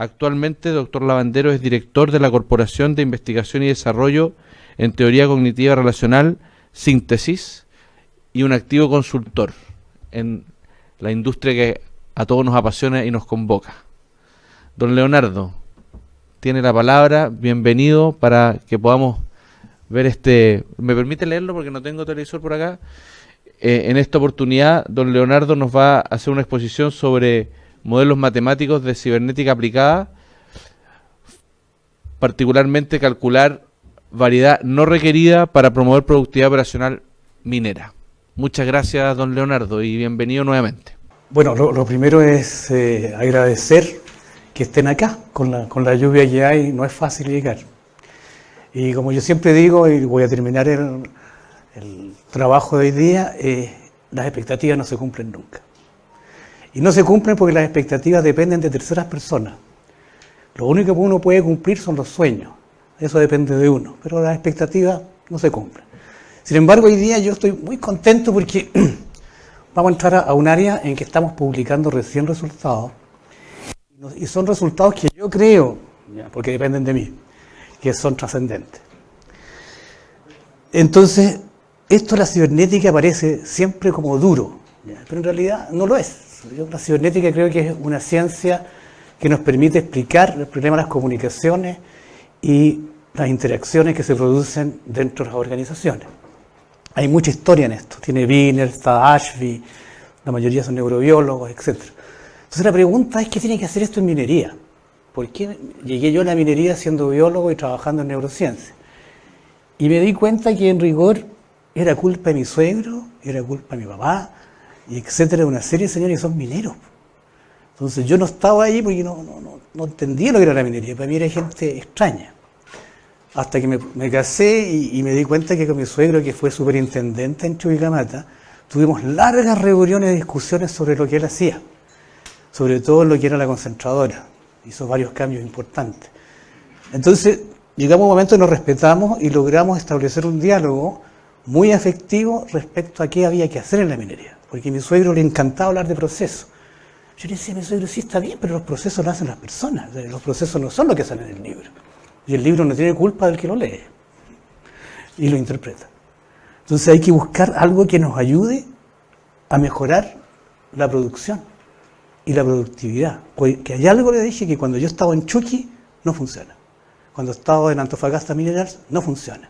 Actualmente, doctor Lavandero es director de la Corporación de Investigación y Desarrollo en Teoría Cognitiva Relacional, Síntesis, y un activo consultor en la industria que a todos nos apasiona y nos convoca. Don Leonardo, tiene la palabra, bienvenido para que podamos ver ¿me permite leerlo porque no tengo televisor por acá? En esta oportunidad, don Leonardo nos va a hacer una exposición sobre modelos matemáticos de cibernética aplicada, particularmente calcular variedad no requerida para promover productividad operacional minera. Muchas gracias, don Leonardo, y bienvenido nuevamente. Bueno, lo primero es agradecer que estén acá. Con la lluvia que hay no es fácil llegar. Y como yo siempre digo, y voy a terminar el trabajo de hoy día, las expectativas no se cumplen nunca. Y no se cumplen porque las expectativas dependen de terceras personas. Lo único que uno puede cumplir son los sueños. Eso depende de uno, pero las expectativas no se cumplen. Sin embargo, hoy día yo estoy muy contento porque vamos a entrar a un área en que estamos publicando recién resultados. Y son resultados que yo creo, porque dependen de mí, que son trascendentes. Entonces, esto la cibernética parece siempre como duro, pero en realidad no lo es. La cibernética creo que es una ciencia que nos permite explicar el problema de las comunicaciones y las interacciones que se producen dentro de las organizaciones. Hay mucha historia en esto. Tiene Wiener, está Ashby, la mayoría son neurobiólogos, etc. Entonces la pregunta es, ¿qué tiene que hacer esto en minería? ¿Por qué llegué yo a la minería siendo biólogo y trabajando en neurociencia? Y me di cuenta que en rigor era culpa de mi suegro, era culpa de mi papá, y etcétera, de una serie de señores que son mineros. Entonces yo no estaba ahí porque no entendía lo que era la minería, para mí era gente extraña. Hasta que me casé y me di cuenta que con mi suegro, que fue superintendente en Chuquicamata, tuvimos largas reuniones y discusiones sobre lo que él hacía, sobre todo lo que era la concentradora. Hizo varios cambios importantes. Entonces llegamos a un momento que nos respetamos y logramos establecer un diálogo muy afectivo respecto a qué había que hacer en la minería, porque a mi suegro le encantaba hablar de procesos. Yo le decía a mi suegro, sí está bien, pero los procesos lo hacen las personas, los procesos no son lo que sale en el libro. Y el libro no tiene culpa del que lo lee y lo interpreta. Entonces hay que buscar algo que nos ayude a mejorar la producción y la productividad. Que hay algo, le dije, que cuando yo estaba en Chuqui no funciona. Cuando estaba en Antofagasta Minerals no funciona.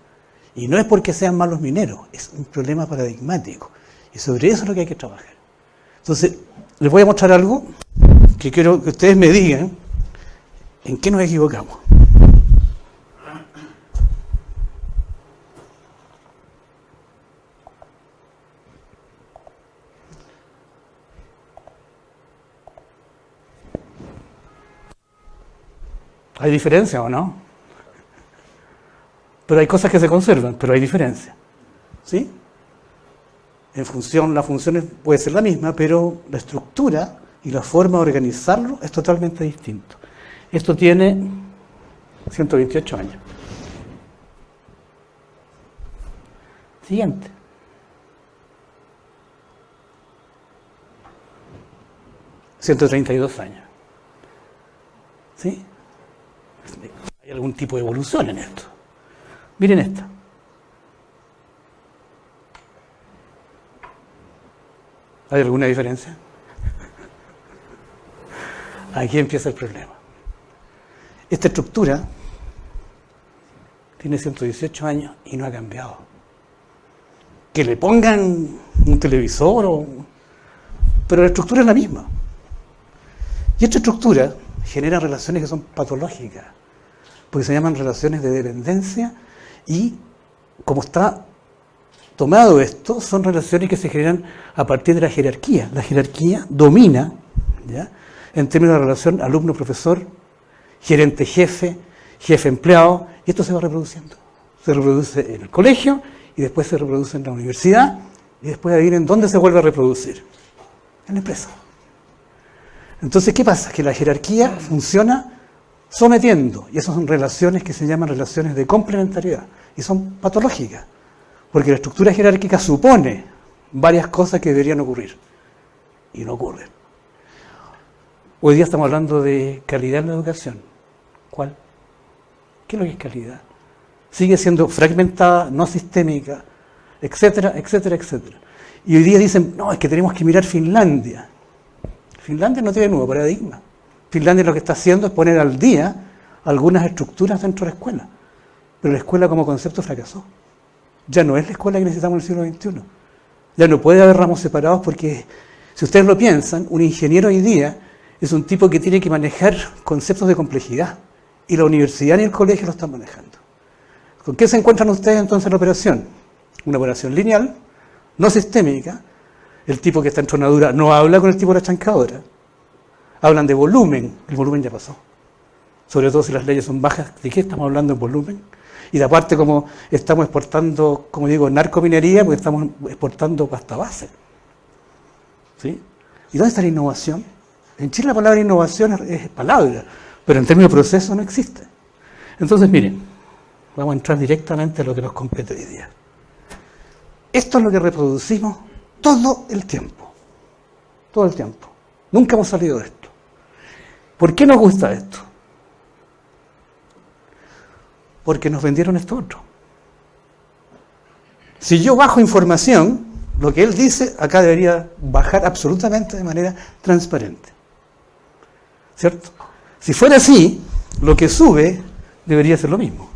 Y no es porque sean malos mineros, es un problema paradigmático. Y sobre eso es lo que hay que trabajar. Entonces, les voy a mostrar algo que quiero que ustedes me digan en qué nos equivocamos. ¿Hay diferencia o no? Pero hay cosas que se conservan, pero hay diferencia. ¿Sí? La función puede ser la misma, pero la estructura y la forma de organizarlo es totalmente distinto. Esto tiene 128 años. Siguiente. $132 años. ¿Sí? Hay algún tipo de evolución en esto. Miren esta. ¿Hay alguna diferencia? Aquí empieza el problema. Esta estructura tiene 118 años y no ha cambiado. Que le pongan un televisor, pero la estructura es la misma. Y esta estructura genera relaciones que son patológicas, porque se llaman relaciones de dependencia y, como está tomado esto, son relaciones que se generan a partir de la jerarquía. La jerarquía domina, ¿ya?, en términos de relación alumno-profesor, gerente-jefe, jefe-empleado, y esto se va reproduciendo. Se reproduce en el colegio y después se reproduce en la universidad y después adivinen dónde se vuelve a reproducir. En la empresa. Entonces, ¿qué pasa? Que la jerarquía funciona sometiendo, y esas son relaciones que se llaman relaciones de complementariedad, y son patológicas, porque la estructura jerárquica supone varias cosas que deberían ocurrir, y no ocurren. Hoy día estamos hablando de calidad en la educación. ¿Cuál? ¿Qué es lo que es calidad? Sigue siendo fragmentada, no sistémica, etcétera, etcétera, etcétera. Y hoy día dicen, no, es que tenemos que mirar Finlandia. Finlandia no tiene nuevo paradigma. Finlandia lo que está haciendo es poner al día algunas estructuras dentro de la escuela. Pero la escuela como concepto fracasó. Ya no es la escuela que necesitamos en el siglo XXI. Ya no puede haber ramos separados porque, si ustedes lo piensan, un ingeniero hoy día es un tipo que tiene que manejar conceptos de complejidad. Y la universidad ni el colegio lo están manejando. ¿Con qué se encuentran ustedes entonces en la operación? Una operación lineal, no sistémica. El tipo que está en tronadura no habla con el tipo de la chancadora. Hablan de volumen. El volumen ya pasó. Sobre todo si las leyes son bajas. ¿De qué estamos hablando en volumen? Y de aparte, como estamos exportando, como digo, narcominería, porque estamos exportando pasta base. ¿Sí? ¿Y dónde está la innovación? En Chile la palabra innovación es palabra, pero en términos de proceso no existe. Entonces, miren, vamos a entrar directamente a lo que nos compete hoy día. Esto es lo que reproducimos todo el tiempo. Todo el tiempo. Nunca hemos salido de esto. ¿Por qué nos gusta esto? Porque nos vendieron esto otro. Si yo bajo información, lo que él dice, acá debería bajar absolutamente de manera transparente. ¿Cierto? Si fuera así, lo que sube debería ser lo mismo.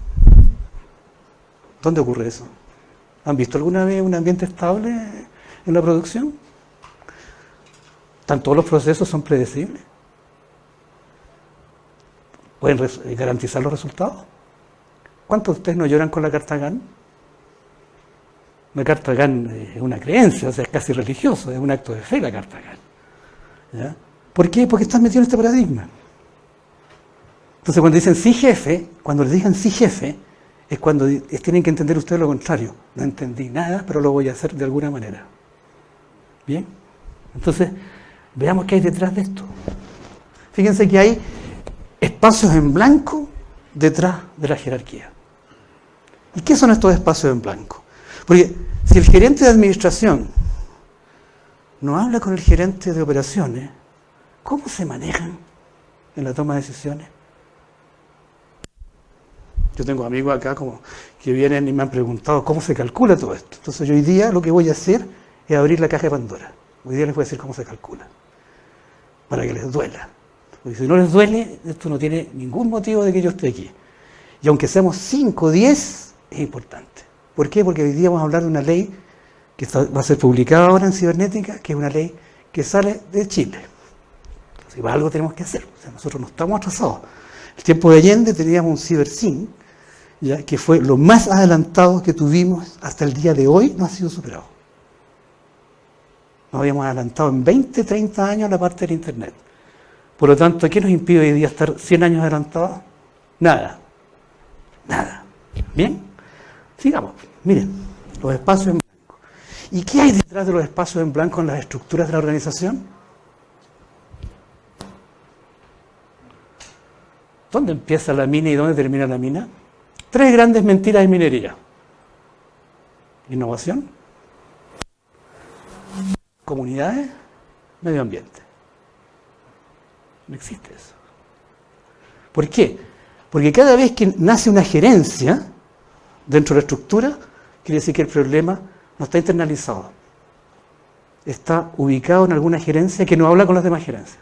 ¿Dónde ocurre eso? ¿Han visto alguna vez un ambiente estable en la producción? ¿Todos los procesos son predecibles? ¿Pueden garantizar los resultados? ¿Cuántos de ustedes no lloran con la carta GAN? La carta GAN es una creencia, o sea, es casi religioso, es un acto de fe la carta GAN. ¿Ya? ¿Por qué? Porque están metidos en este paradigma. Entonces, cuando dicen sí jefe, cuando les digan sí jefe, es cuando tienen que entender ustedes lo contrario. No entendí nada, pero lo voy a hacer de alguna manera. ¿Bien? Entonces, veamos qué hay detrás de esto. Fíjense que hay espacios en blanco detrás de la jerarquía. ¿Y qué son estos espacios en blanco? Porque si el gerente de administración no habla con el gerente de operaciones, ¿cómo se manejan en la toma de decisiones? Yo tengo amigos acá como que vienen y me han preguntado cómo se calcula todo esto. Entonces yo hoy día lo que voy a hacer es abrir la caja de Pandora. Hoy día les voy a decir cómo se calcula, para que les duela. Porque si no les duele, esto no tiene ningún motivo de que yo esté aquí. Y aunque seamos 5 o 10, es importante. ¿Por qué? Porque hoy día vamos a hablar de una ley que va a ser publicada ahora en Cibernética, que es una ley que sale de Chile. Entonces, para algo tenemos que hacer. O sea, nosotros no estamos atrasados. El tiempo de Allende teníamos un CiberSyn, ya que fue lo más adelantado que tuvimos hasta el día de hoy, no ha sido superado. Nos habíamos adelantado en 20, 30 años la parte del Internet. Por lo tanto, ¿qué nos impide hoy día estar 100 años adelantados? Nada. Nada. ¿Bien? Sigamos. Miren, los espacios en blanco. ¿Y qué hay detrás de los espacios en blanco en las estructuras de la organización? ¿Dónde empieza la mina y dónde termina la mina? 3 grandes mentiras de minería. Innovación, comunidades, medio ambiente. No existe eso. ¿Por qué? Porque cada vez que nace una gerencia dentro de la estructura, quiere decir que el problema no está internalizado. Está ubicado en alguna gerencia que no habla con las demás gerencias.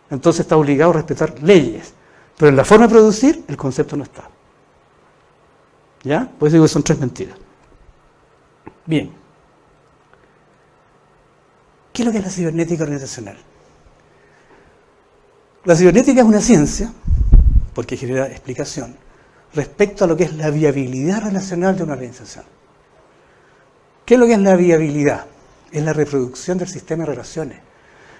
Entonces está obligado a respetar leyes. Pero en la forma de producir, el concepto no está. ¿Ya? Por eso digo que son 3 mentiras. Bien. ¿Qué es lo que es la cibernética organizacional? La cibernética es una ciencia, porque genera explicación, respecto a lo que es la viabilidad relacional de una organización. ¿Qué es lo que es la viabilidad? Es la reproducción del sistema de relaciones.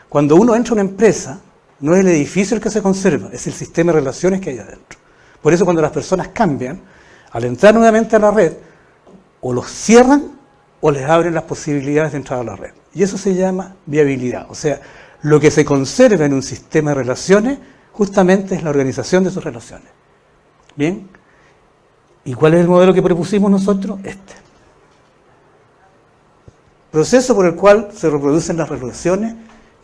Cuando uno entra a una empresa, no es el edificio el que se conserva, es el sistema de relaciones que hay adentro. Por eso cuando las personas cambian, al entrar nuevamente a la red, o los cierran o les abren las posibilidades de entrar a la red. Y eso se llama viabilidad. O sea, lo que se conserva en un sistema de relaciones justamente es la organización de sus relaciones. ¿Bien? ¿Y cuál es el modelo que propusimos nosotros? Este. Proceso por el cual se reproducen las relaciones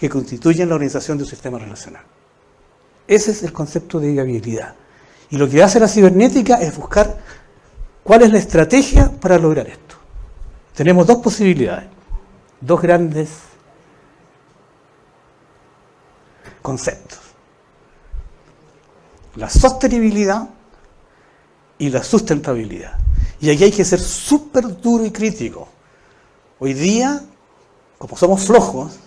que constituyen la organización de un sistema relacional. Ese es el concepto de viabilidad. Y lo que hace la cibernética es buscar cuál es la estrategia para lograr esto. Tenemos dos posibilidades, dos grandes conceptos: la sostenibilidad y la sustentabilidad. Y aquí hay que ser súper duro y crítico. Hoy día, como somos flojos,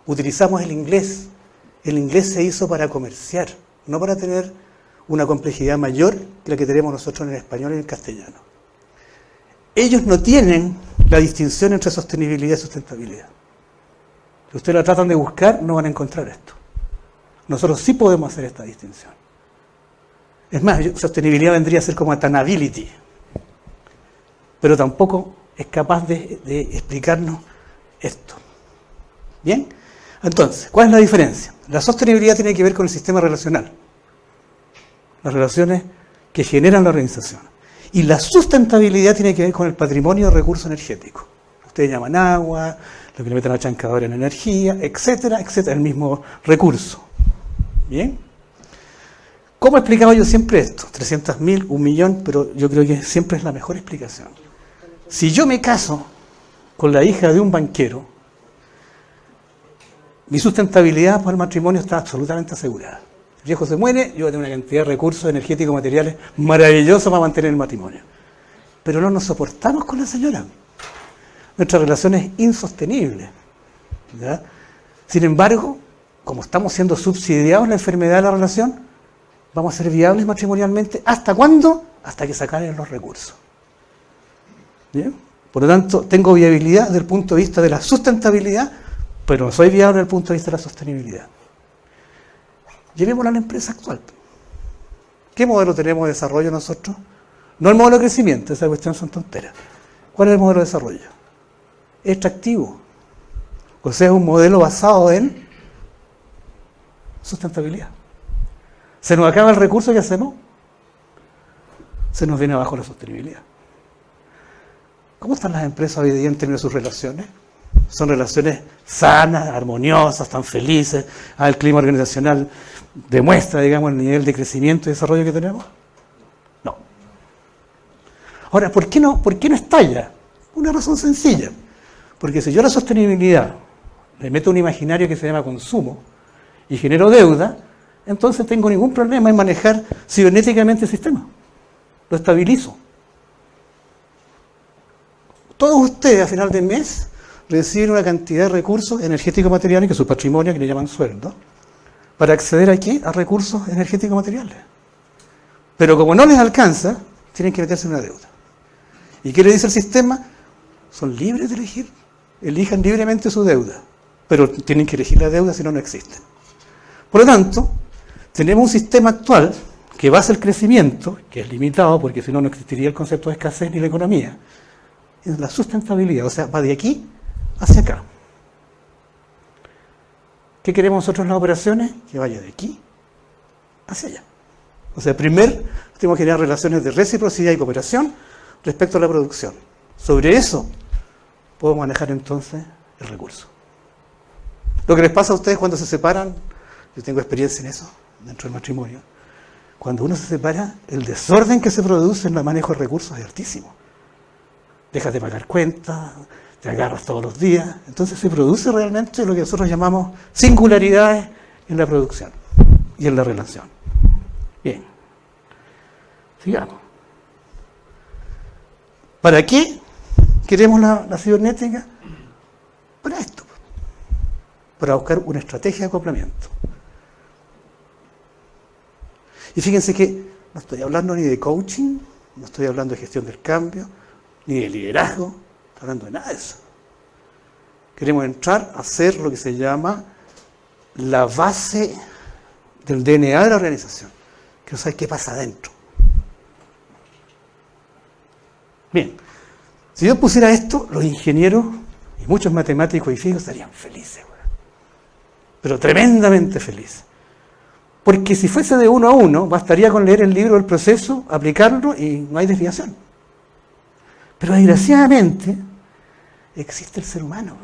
utilizamos el inglés. El inglés se hizo para comerciar, no para tener una complejidad mayor que la que tenemos nosotros en el español y en el castellano. Ellos no tienen la distinción entre sostenibilidad y sustentabilidad. Si ustedes la tratan de buscar, no van a encontrar esto. Nosotros sí podemos hacer esta distinción. Es más, sostenibilidad vendría a ser como attainability, pero tampoco es capaz de explicarnos esto. ¿Bien? Entonces, ¿cuál es la diferencia? La sostenibilidad tiene que ver con el sistema relacional, las relaciones que generan la organización. Y la sustentabilidad tiene que ver con el patrimonio de recursos energéticos. Ustedes llaman agua, lo que le meten a la chancadora en energía, etcétera, etcétera, el mismo recurso. ¿Bien? ¿Cómo he explicado yo siempre esto? 300.000, 1.000.000, pero yo creo que siempre es la mejor explicación. Si yo me caso con la hija de un banquero, mi sustentabilidad para el matrimonio está absolutamente asegurada. El viejo se muere, yo voy a tener una cantidad de recursos energéticos materiales maravillosos para mantener el matrimonio. Pero no nos soportamos con la señora. Nuestra relación es insostenible, ¿ya? Sin embargo, como estamos siendo subsidiados en la enfermedad de la relación, vamos a ser viables matrimonialmente. ¿Hasta cuándo? Hasta que se acaben los recursos. ¿Bien? Por lo tanto, tengo viabilidad desde el punto de vista de la sustentabilidad, pero no soy viable desde el punto de vista de la sostenibilidad. Llevémoslo a la empresa actual. ¿Qué modelo tenemos de desarrollo nosotros? No el modelo de crecimiento, esa cuestión son tonteras. ¿Cuál es el modelo de desarrollo? Extractivo. O sea, es un modelo basado en sustentabilidad. ¿Se nos acaba el recurso? ¿Qué hacemos? Se nos viene abajo la sostenibilidad. ¿Cómo están las empresas hoy día en términos de sus relaciones? Son relaciones sanas, armoniosas, tan felices. El clima organizacional demuestra, digamos, el nivel de crecimiento y desarrollo que tenemos. No. Ahora, ¿por qué no estalla? Una razón sencilla. Porque si yo a la sostenibilidad le meto un imaginario que se llama consumo y genero deuda, entonces tengo ningún problema en manejar cibernéticamente el sistema. Lo estabilizo. Todos ustedes a final de mes reciben una cantidad de recursos energéticos materiales, que es su patrimonio, que le llaman sueldo, para acceder aquí a recursos energéticos materiales. Pero como no les alcanza, tienen que meterse en una deuda. ¿Y qué le dice el sistema? Son libres de elegir. Elijan libremente su deuda. Pero tienen que elegir la deuda, si no, no existen. Por lo tanto, tenemos un sistema actual que basa el crecimiento, que es limitado, porque si no, no existiría el concepto de escasez ni la economía, en la sustentabilidad, o sea, va de aquí hacia acá. ¿Qué queremos nosotros en las operaciones? Que vaya de aquí hacia allá. O sea, primero tenemos que generar relaciones de reciprocidad y cooperación respecto a la producción. Sobre eso puedo manejar entonces el recurso. Lo que les pasa a ustedes cuando se separan, yo tengo experiencia en eso, dentro del matrimonio. Cuando uno se separa, el desorden que se produce en el manejo de recursos es altísimo. Dejas de pagar cuentas, te agarras todos los días. Entonces se produce realmente lo que nosotros llamamos singularidades en la producción y en la relación. Bien. Sigamos. ¿Para qué queremos la cibernética? Para esto. Para buscar una estrategia de acoplamiento. Y fíjense que no estoy hablando ni de coaching, no estoy hablando de gestión del cambio, ni de liderazgo, no estoy hablando de nada de eso. Queremos entrar a hacer lo que se llama la base del DNA de la organización. Quiero saber qué pasa adentro. Bien, si yo pusiera esto, los ingenieros y muchos matemáticos y físicos estarían felices, pero tremendamente felices. Porque si fuese de 1 a 1, bastaría con leer el libro del proceso, aplicarlo y no hay desviación. Pero desgraciadamente existe el ser humano.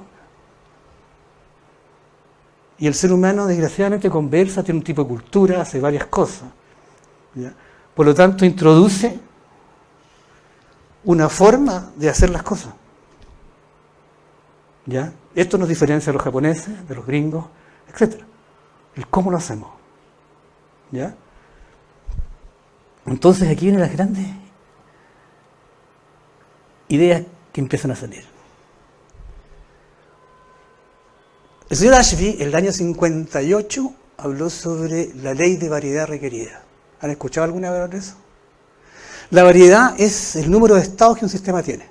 Y el ser humano, desgraciadamente, conversa, tiene un tipo de cultura, hace varias cosas. ¿Ya? Por lo tanto, introduce una forma de hacer las cosas. ¿Ya? Esto nos diferencia de los japoneses, de los gringos, etc. El cómo lo hacemos. ¿Ya? Entonces aquí vienen las grandes ideas que empiezan a salir. El señor Ashby, en el año 58, habló sobre la ley de variedad requerida. ¿Han escuchado alguna vez de eso? La variedad es el número de estados que un sistema tiene.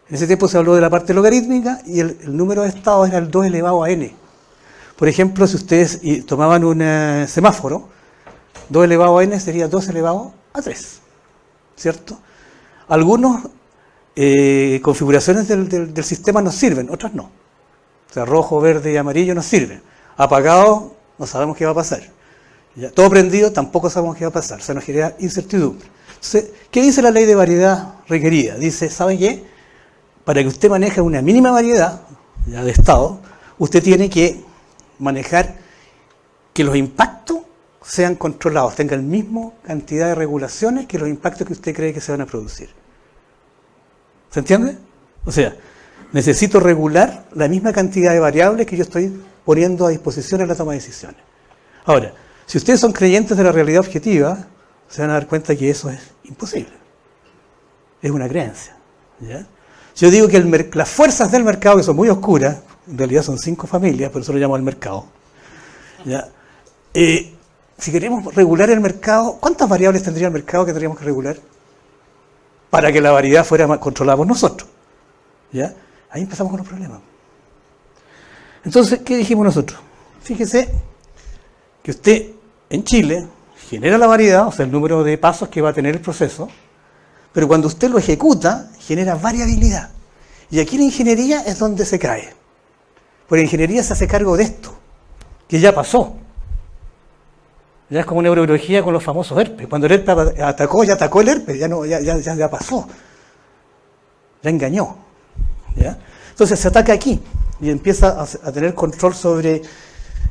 En ese tiempo se habló de la parte logarítmica y el número de estados era el 2 elevado a n. Por ejemplo, si ustedes tomaban un semáforo, 2 elevado a n sería 2 elevado a 3. ¿Cierto? Algunas configuraciones del sistema nos sirven, otras no. O sea, rojo, verde y amarillo nos sirven. Apagado, no sabemos qué va a pasar. ¿Ya? Todo prendido, tampoco sabemos qué va a pasar. O sea, nos genera incertidumbre. Entonces, ¿qué dice la ley de variedad requerida? Dice, ¿sabe qué? Para que usted maneje una mínima variedad ya de estado, usted tiene que manejar que los impactos sean controlados, tengan la misma cantidad de regulaciones que los impactos que usted cree que se van a producir. ¿Se entiende? O sea, necesito regular la misma cantidad de variables que yo estoy poniendo a disposición en la toma de decisiones. Ahora, si ustedes son creyentes de la realidad objetiva, se van a dar cuenta que eso es imposible. Es una creencia. ¿Ya? Yo digo que las fuerzas del mercado, que son muy oscuras, en realidad son 5 familias, por eso lo llamo el mercado. ¿Ya? Si queremos regular el mercado, ¿cuántas variables tendría el mercado que tendríamos que regular para que la variedad fuera controlada por nosotros? ¿Ya? Ahí empezamos con los problemas. Entonces, ¿qué dijimos nosotros? Fíjese que usted en Chile genera la variedad, o sea, el número de pasos que va a tener el proceso, pero cuando usted lo ejecuta, genera variabilidad. Y aquí la ingeniería es donde se cae. Porque la ingeniería se hace cargo de esto, que ya pasó. Ya es como neurología con los famosos herpes. Cuando el herpes atacó, ya atacó el herpes, ya pasó. Ya engañó. ¿Ya? Entonces se ataca aquí y empieza a tener control sobre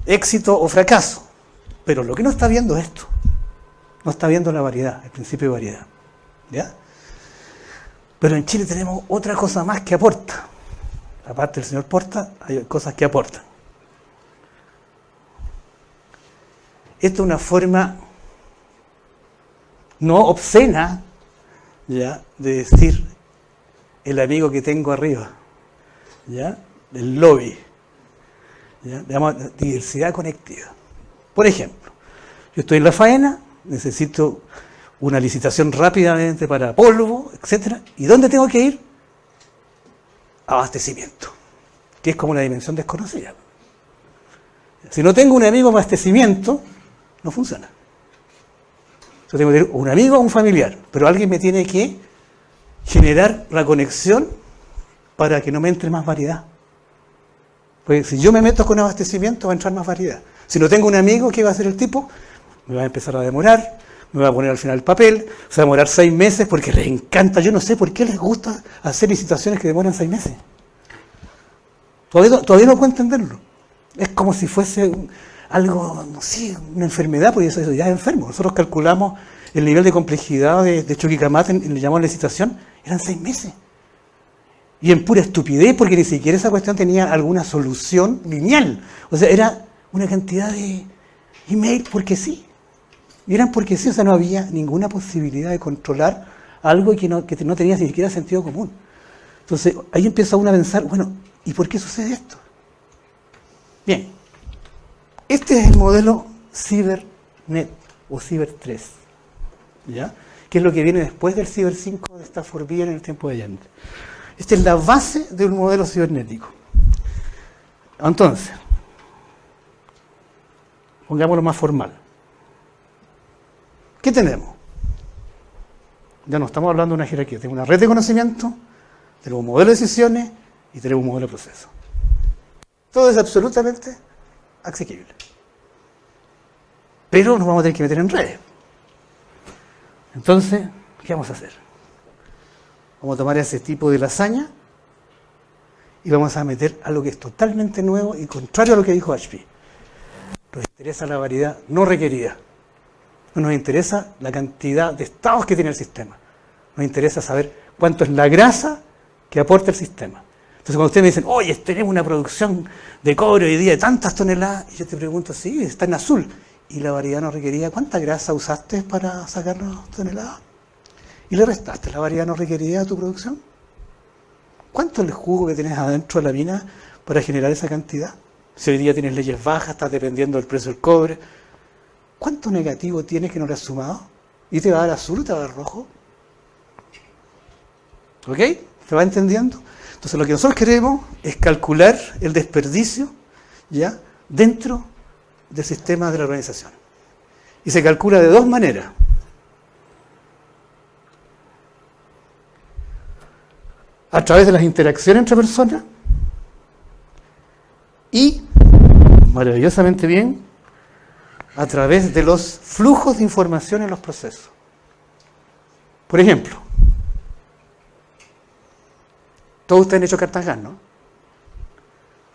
éxito o fracaso. Pero lo que no está viendo es esto. No está viendo la variedad, el principio de variedad. ¿Ya? Pero en Chile tenemos otra cosa más que aporta. Aparte del señor Porta, hay cosas que aportan. Esto es una forma no obscena, ¿ya?, de decir el amigo que tengo arriba, ¿ya?, del lobby, ¿ya?, llamamos diversidad conectiva. Por ejemplo, yo estoy en la faena, necesito una licitación rápidamente para polvo, etcétera. ¿Y dónde tengo que ir? Abastecimiento, que es como una dimensión desconocida. Si no tengo un amigo abastecimiento, no funciona. Yo tengo que tener un amigo o un familiar, pero alguien me tiene que generar la conexión para que no me entre más variedad. Pues si yo me meto con abastecimiento, va a entrar más variedad. Si no tengo un amigo, ¿qué va a hacer el tipo? Me va a empezar a demorar, me va a poner al final el papel, se va a demorar 6 meses porque les encanta. Yo no sé por qué les gusta hacer licitaciones que demoran 6 meses. Todavía no puedo entenderlo. Es como si fuese algo, no sé, una enfermedad, porque eso ya es enfermo. Nosotros calculamos el nivel de complejidad de Chuquicamata, le llamamos licitación, eran 6 meses. Y en pura estupidez, porque ni siquiera esa cuestión tenía alguna solución lineal. O sea, era una cantidad de email porque sí. Y eran porque sí, o sea, no había ninguna posibilidad de controlar algo que no tenía ni siquiera sentido común. Entonces, ahí empieza uno a pensar, bueno, ¿y por qué sucede esto? Bien, este es el modelo CyberNet o Cyber 3, ¿ya?, que es lo que viene después del Cyber 5 de Stafford Beer en el tiempo de Allende. Esta es la base de un modelo cibernético. Entonces, pongámoslo más formal. ¿Qué tenemos? Ya no estamos hablando de una jerarquía, tenemos una red de conocimiento, tenemos un modelo de decisiones y tenemos un modelo de proceso. Todo es absolutamente asequible. Pero nos vamos a tener que meter en redes. Entonces, ¿qué vamos a hacer? Vamos a tomar ese tipo de lasaña y vamos a meter algo que es totalmente nuevo y contrario a lo que dijo Ashby. Nos interesa la variedad no requerida. No nos interesa la cantidad de estados que tiene el sistema. Nos interesa saber cuánto es la grasa que aporta el sistema. Entonces cuando ustedes me dicen, oye, tenemos una producción de cobre hoy día de tantas toneladas, y yo te pregunto, sí, está en azul. ¿Y la variedad no requerida? ¿Cuánta grasa usaste para sacar las toneladas? ¿Y le restaste la variedad no requerida a tu producción? ¿Cuánto es el jugo que tienes adentro de la mina para generar esa cantidad? Si hoy día tienes leyes bajas, estás dependiendo del precio del cobre, ¿cuánto negativo tienes que no le has sumado? ¿Y te va a dar azul o te va a dar rojo? ¿Ok? ¿Se va entendiendo? Entonces lo que nosotros queremos es calcular el desperdicio, ¿ya?, dentro del sistema de la organización. Y se calcula de dos maneras. A través de las interacciones entre personas y, maravillosamente bien, a través de los flujos de información en los procesos. Por ejemplo, todos ustedes han hecho cartas GAN, ¿no?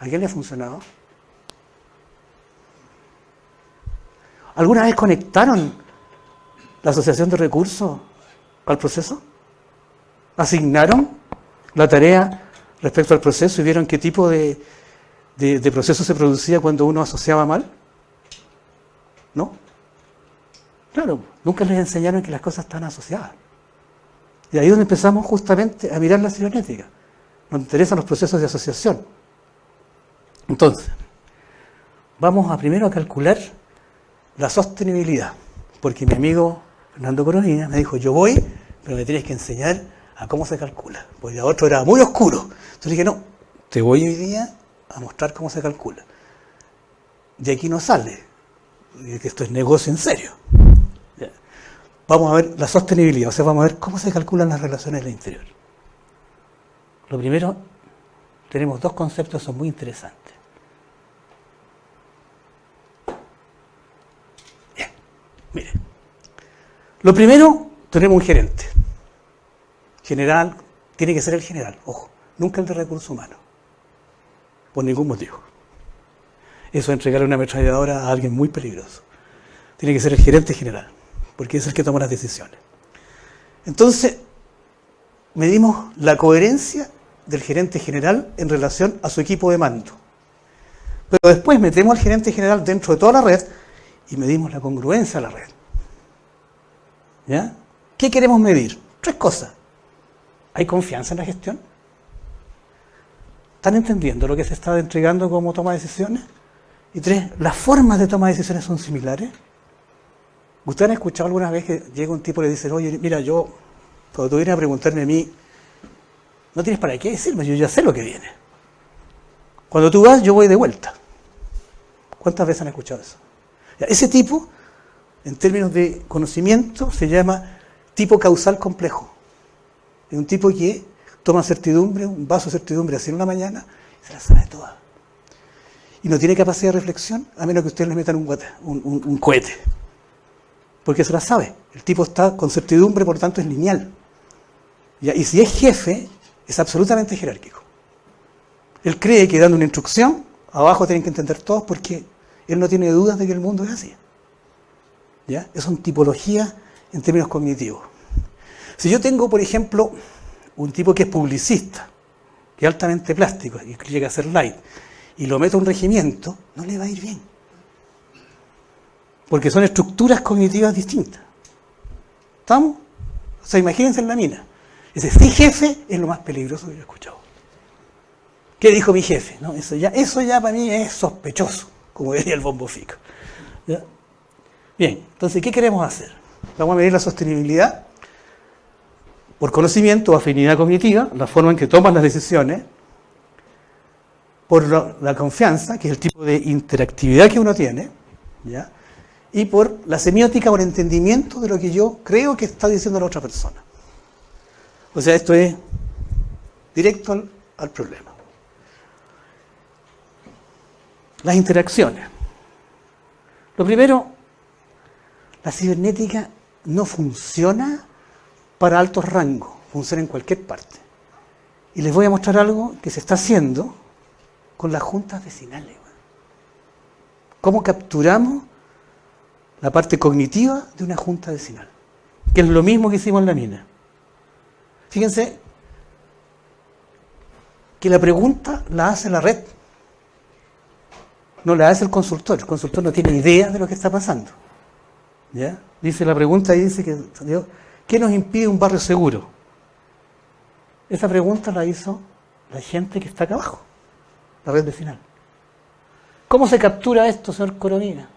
¿A quién le ha funcionado? ¿Alguna vez conectaron la asociación de recursos al proceso? ¿Asignaron la tarea respecto al proceso y vieron qué tipo de proceso se producía cuando uno asociaba mal? ¿No? Claro, nunca les enseñaron que las cosas están asociadas. Y ahí es donde empezamos justamente a mirar la cibernética. Nos interesan los procesos de asociación. Entonces, vamos primero a calcular la sostenibilidad, porque mi amigo Fernando Coronina me dijo, yo voy, pero me tienes que enseñar a cómo se calcula, porque el otro era muy oscuro. Entonces dije, no, te voy hoy día a mostrar cómo se calcula. De aquí no sale, que esto es negocio en serio. Vamos a ver la sostenibilidad, o sea, vamos a ver cómo se calculan las relaciones del interior. Lo primero, tenemos dos conceptos que son muy interesantes. Bien, mire. Lo primero, tenemos un gerente. General, tiene que ser el general, ojo, nunca el de recursos humanos. Por ningún motivo. Eso es entregarle una ametralladora a alguien muy peligroso. Tiene que ser el gerente general, porque es el que toma las decisiones. Entonces, medimos la coherencia del gerente general en relación a su equipo de mando. Pero después metemos al gerente general dentro de toda la red y medimos la congruencia de la red. ¿Ya? ¿Qué queremos medir? Tres cosas. ¿Hay confianza en la gestión? ¿Están entendiendo lo que se está entregando como toma de decisiones? Y tres, ¿las formas de toma de decisiones son similares? ¿Ustedes han escuchado alguna vez que llega un tipo y le dice, oye, mira, cuando tú vienes a preguntarme a mí, no tienes para qué decirme, yo ya sé lo que viene. Cuando tú vas, yo voy de vuelta. ¿Cuántas veces han escuchado eso? Ya, ese tipo, en términos de conocimiento, se llama tipo causal complejo. Es un tipo que toma certidumbre, un vaso de certidumbre así en una mañana, y se la sabe toda. Y no tiene capacidad de reflexión, a menos que ustedes le metan un cohete. Porque se la sabe. El tipo está con certidumbre, por tanto es lineal. ¿Ya? Y si es jefe, es absolutamente jerárquico. Él cree que dando una instrucción, abajo tienen que entender todos porque él no tiene dudas de que el mundo es así. ¿Ya? Eso son tipologías en términos cognitivos. Si yo tengo, por ejemplo, un tipo que es publicista, que es altamente plástico, y llega a ser light, y lo meto a un regimiento, no le va a ir bien. Porque son estructuras cognitivas distintas. ¿Estamos? O sea, imagínense en la mina. Ese sí jefe es lo más peligroso que yo he escuchado. ¿Qué dijo mi jefe? ¿No? Eso ya para mí es sospechoso, como diría el bombo fico. ¿Ya? Bien, entonces, ¿qué queremos hacer? Vamos a medir la sostenibilidad por conocimiento o afinidad cognitiva, la forma en que toman las decisiones, por la confianza, que es el tipo de interactividad que uno tiene, ¿ya? Y por la semiótica o el entendimiento de lo que yo creo que está diciendo la otra persona. O sea, esto es directo al problema. Las interacciones. Lo primero, la cibernética no funciona para altos rangos, funciona en cualquier parte. Y les voy a mostrar algo que se está haciendo con las juntas vecinales. ¿Cómo capturamos la parte cognitiva de una junta vecinal? Que es lo mismo que hicimos en la mina. Fíjense que la pregunta la hace la red, no la hace el consultor no tiene idea de lo que está pasando. ¿Ya? Dice la pregunta y dice que ¿qué nos impide un barrio seguro? Esa pregunta la hizo la gente que está acá abajo, la red vecinal. ¿Cómo se captura esto, señor Coronina?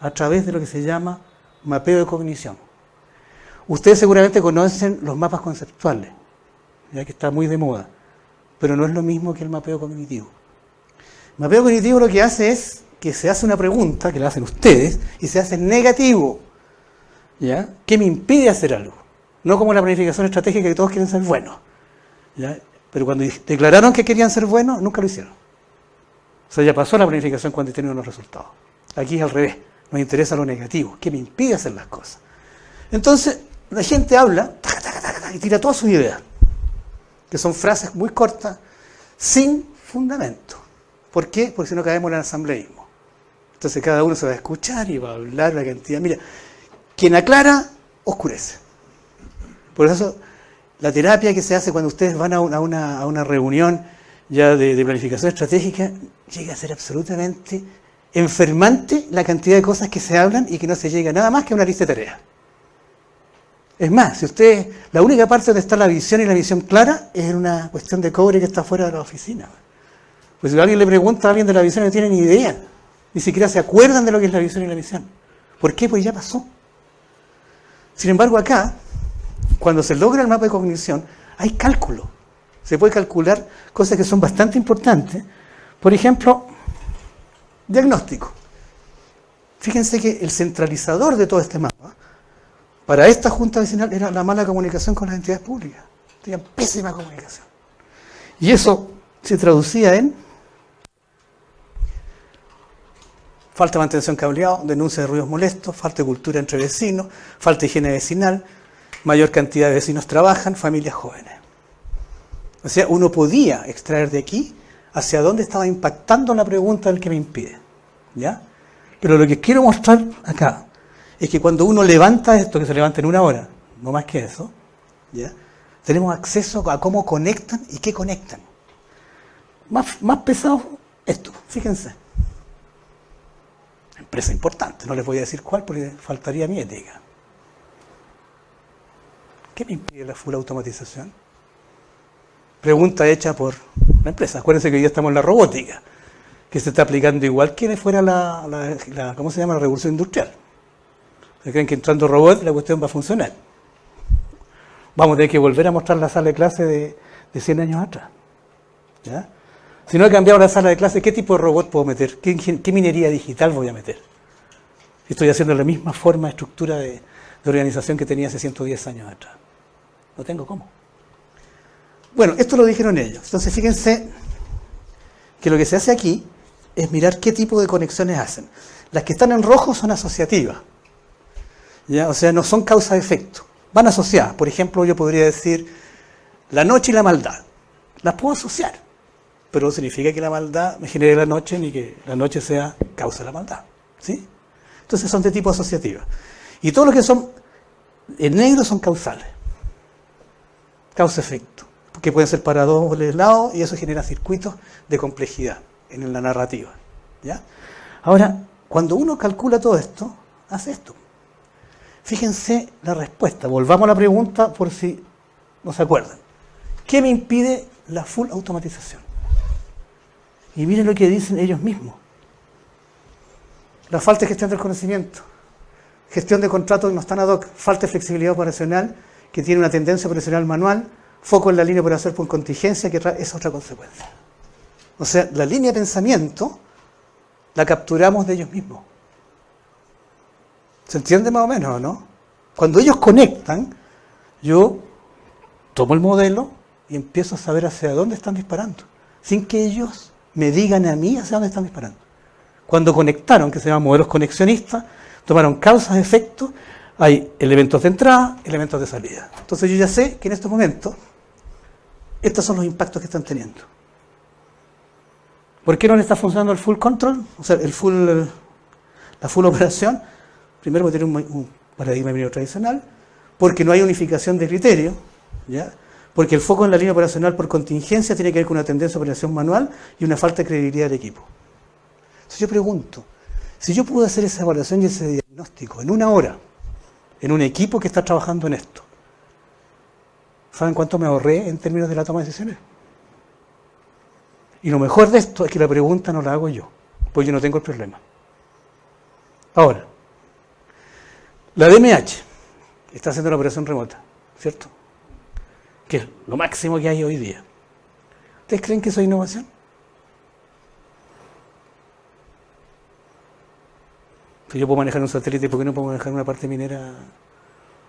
A través de lo que se llama mapeo de cognición. Ustedes seguramente conocen los mapas conceptuales, ya que está muy de moda, pero no es lo mismo que el mapeo cognitivo. El mapeo cognitivo lo que hace es que se hace una pregunta, que la hacen ustedes, y se hace en negativo. ¿Ya? ¿Qué me impide hacer algo? No como la planificación estratégica que todos quieren ser buenos. ¿Ya? Pero cuando declararon que querían ser buenos, nunca lo hicieron. O sea, ya pasó la planificación cuando tienen unos resultados. Aquí es al revés. Nos interesa lo negativo. ¿Qué me impide hacer las cosas? Entonces, la gente habla y tira todas sus ideas, que son frases muy cortas, sin fundamento. ¿Por qué? Porque si no caemos en el asambleísmo. Entonces cada uno se va a escuchar y va a hablar la cantidad. Mira, quien aclara, oscurece. Por eso, la terapia que se hace cuando ustedes van a una reunión ya de planificación estratégica, llega a ser absolutamente enfermante la cantidad de cosas que se hablan y que no se llega nada más que a una lista de tareas. Es más, si usted, la única parte donde está la visión y la visión clara es en una cuestión de cobre que está fuera de la oficina. Pues si alguien le pregunta a alguien de la visión, no tiene ni idea, ni siquiera se acuerdan de lo que es la visión y la visión. ¿Por qué? Pues ya pasó. Sin embargo, acá, cuando se logra el mapa de cognición, hay cálculo. Se puede calcular cosas que son bastante importantes. Por ejemplo, diagnóstico. Fíjense que el centralizador de todo este mapa, para esta junta vecinal, era la mala comunicación con las entidades públicas. Tenían pésima comunicación. Y eso se traducía en falta de mantención cableado, denuncia de ruidos molestos, falta de cultura entre vecinos, falta de higiene vecinal, mayor cantidad de vecinos trabajan, familias jóvenes. O sea, uno podía extraer de aquí hacia dónde estaba impactando la pregunta del que me impide. ¿Ya? Pero lo que quiero mostrar acá es que cuando uno levanta esto, que se levanta en 1 hora, no más que eso, ¿ya? Tenemos acceso a cómo conectan y qué conectan. Más pesado esto, fíjense. Empresa importante, no les voy a decir cuál porque faltaría mi ética. ¿Qué me impide la full automatización? Pregunta hecha por la empresa. Acuérdense que hoy ya estamos en la robótica, que se está aplicando igual que fuera ¿cómo se llama? La revolución industrial. ¿Se creen que entrando robots la cuestión va a funcionar? Vamos a tener que volver a mostrar la sala de clase de 100 años atrás. ¿Ya? Si no he cambiado la sala de clase, ¿qué tipo de robot puedo meter? ¿Qué minería digital voy a meter? Estoy haciendo la misma forma, estructura de organización que tenía hace 110 años atrás. No tengo cómo. Bueno, esto lo dijeron ellos. Entonces, fíjense que lo que se hace aquí es mirar qué tipo de conexiones hacen. Las que están en rojo son asociativas. ¿Ya? O sea, no son causa-efecto. Van asociadas. Por ejemplo, yo podría decir la noche y la maldad. Las puedo asociar. Pero no significa que la maldad me genere la noche ni que la noche sea causa de la maldad. ¿Sí? Entonces son de tipo asociativa. Y todo lo que son en negro son causales. Causa-efecto. Que pueden ser para dos lados y eso genera circuitos de complejidad en la narrativa. ¿Ya? Ahora, cuando uno calcula todo esto, hace esto. Fíjense la respuesta. Volvamos a la pregunta por si no se acuerdan. ¿Qué me impide la full automatización? Y miren lo que dicen ellos mismos. La falta de gestión del conocimiento, gestión de contratos que no están ad hoc, falta de flexibilidad operacional, que tiene una tendencia operacional manual, foco en la línea por hacer por contingencia, que es otra consecuencia. O sea, la línea de pensamiento la capturamos de ellos mismos. ¿Se entiende más o menos, no? Cuando ellos conectan, yo tomo el modelo y empiezo a saber hacia dónde están disparando, sin que ellos me digan a mí hacia dónde están disparando. Cuando conectaron, que se llaman modelos conexionistas, tomaron causas, efectos, hay elementos de entrada, elementos de salida. Entonces yo ya sé que en estos momentos estos son los impactos que están teniendo. ¿Por qué no le está funcionando el full control? O sea, la full operación. Primero porque tiene un paradigma minero tradicional, porque no hay unificación de criterio, ¿ya? Porque el foco en la línea operacional por contingencia tiene que ver con una tendencia a operación manual y una falta de credibilidad del equipo. Entonces yo pregunto, si yo pude hacer esa evaluación y ese diagnóstico en 1 hora, en un equipo que está trabajando en esto, ¿saben cuánto me ahorré en términos de la toma de decisiones? Y lo mejor de esto es que la pregunta no la hago yo, pues yo no tengo el problema. Ahora, la DMH está haciendo una operación remota, ¿cierto? Que es lo máximo que hay hoy día. ¿Ustedes creen que eso es innovación? Si yo puedo manejar un satélite, ¿por qué no puedo manejar una parte minera?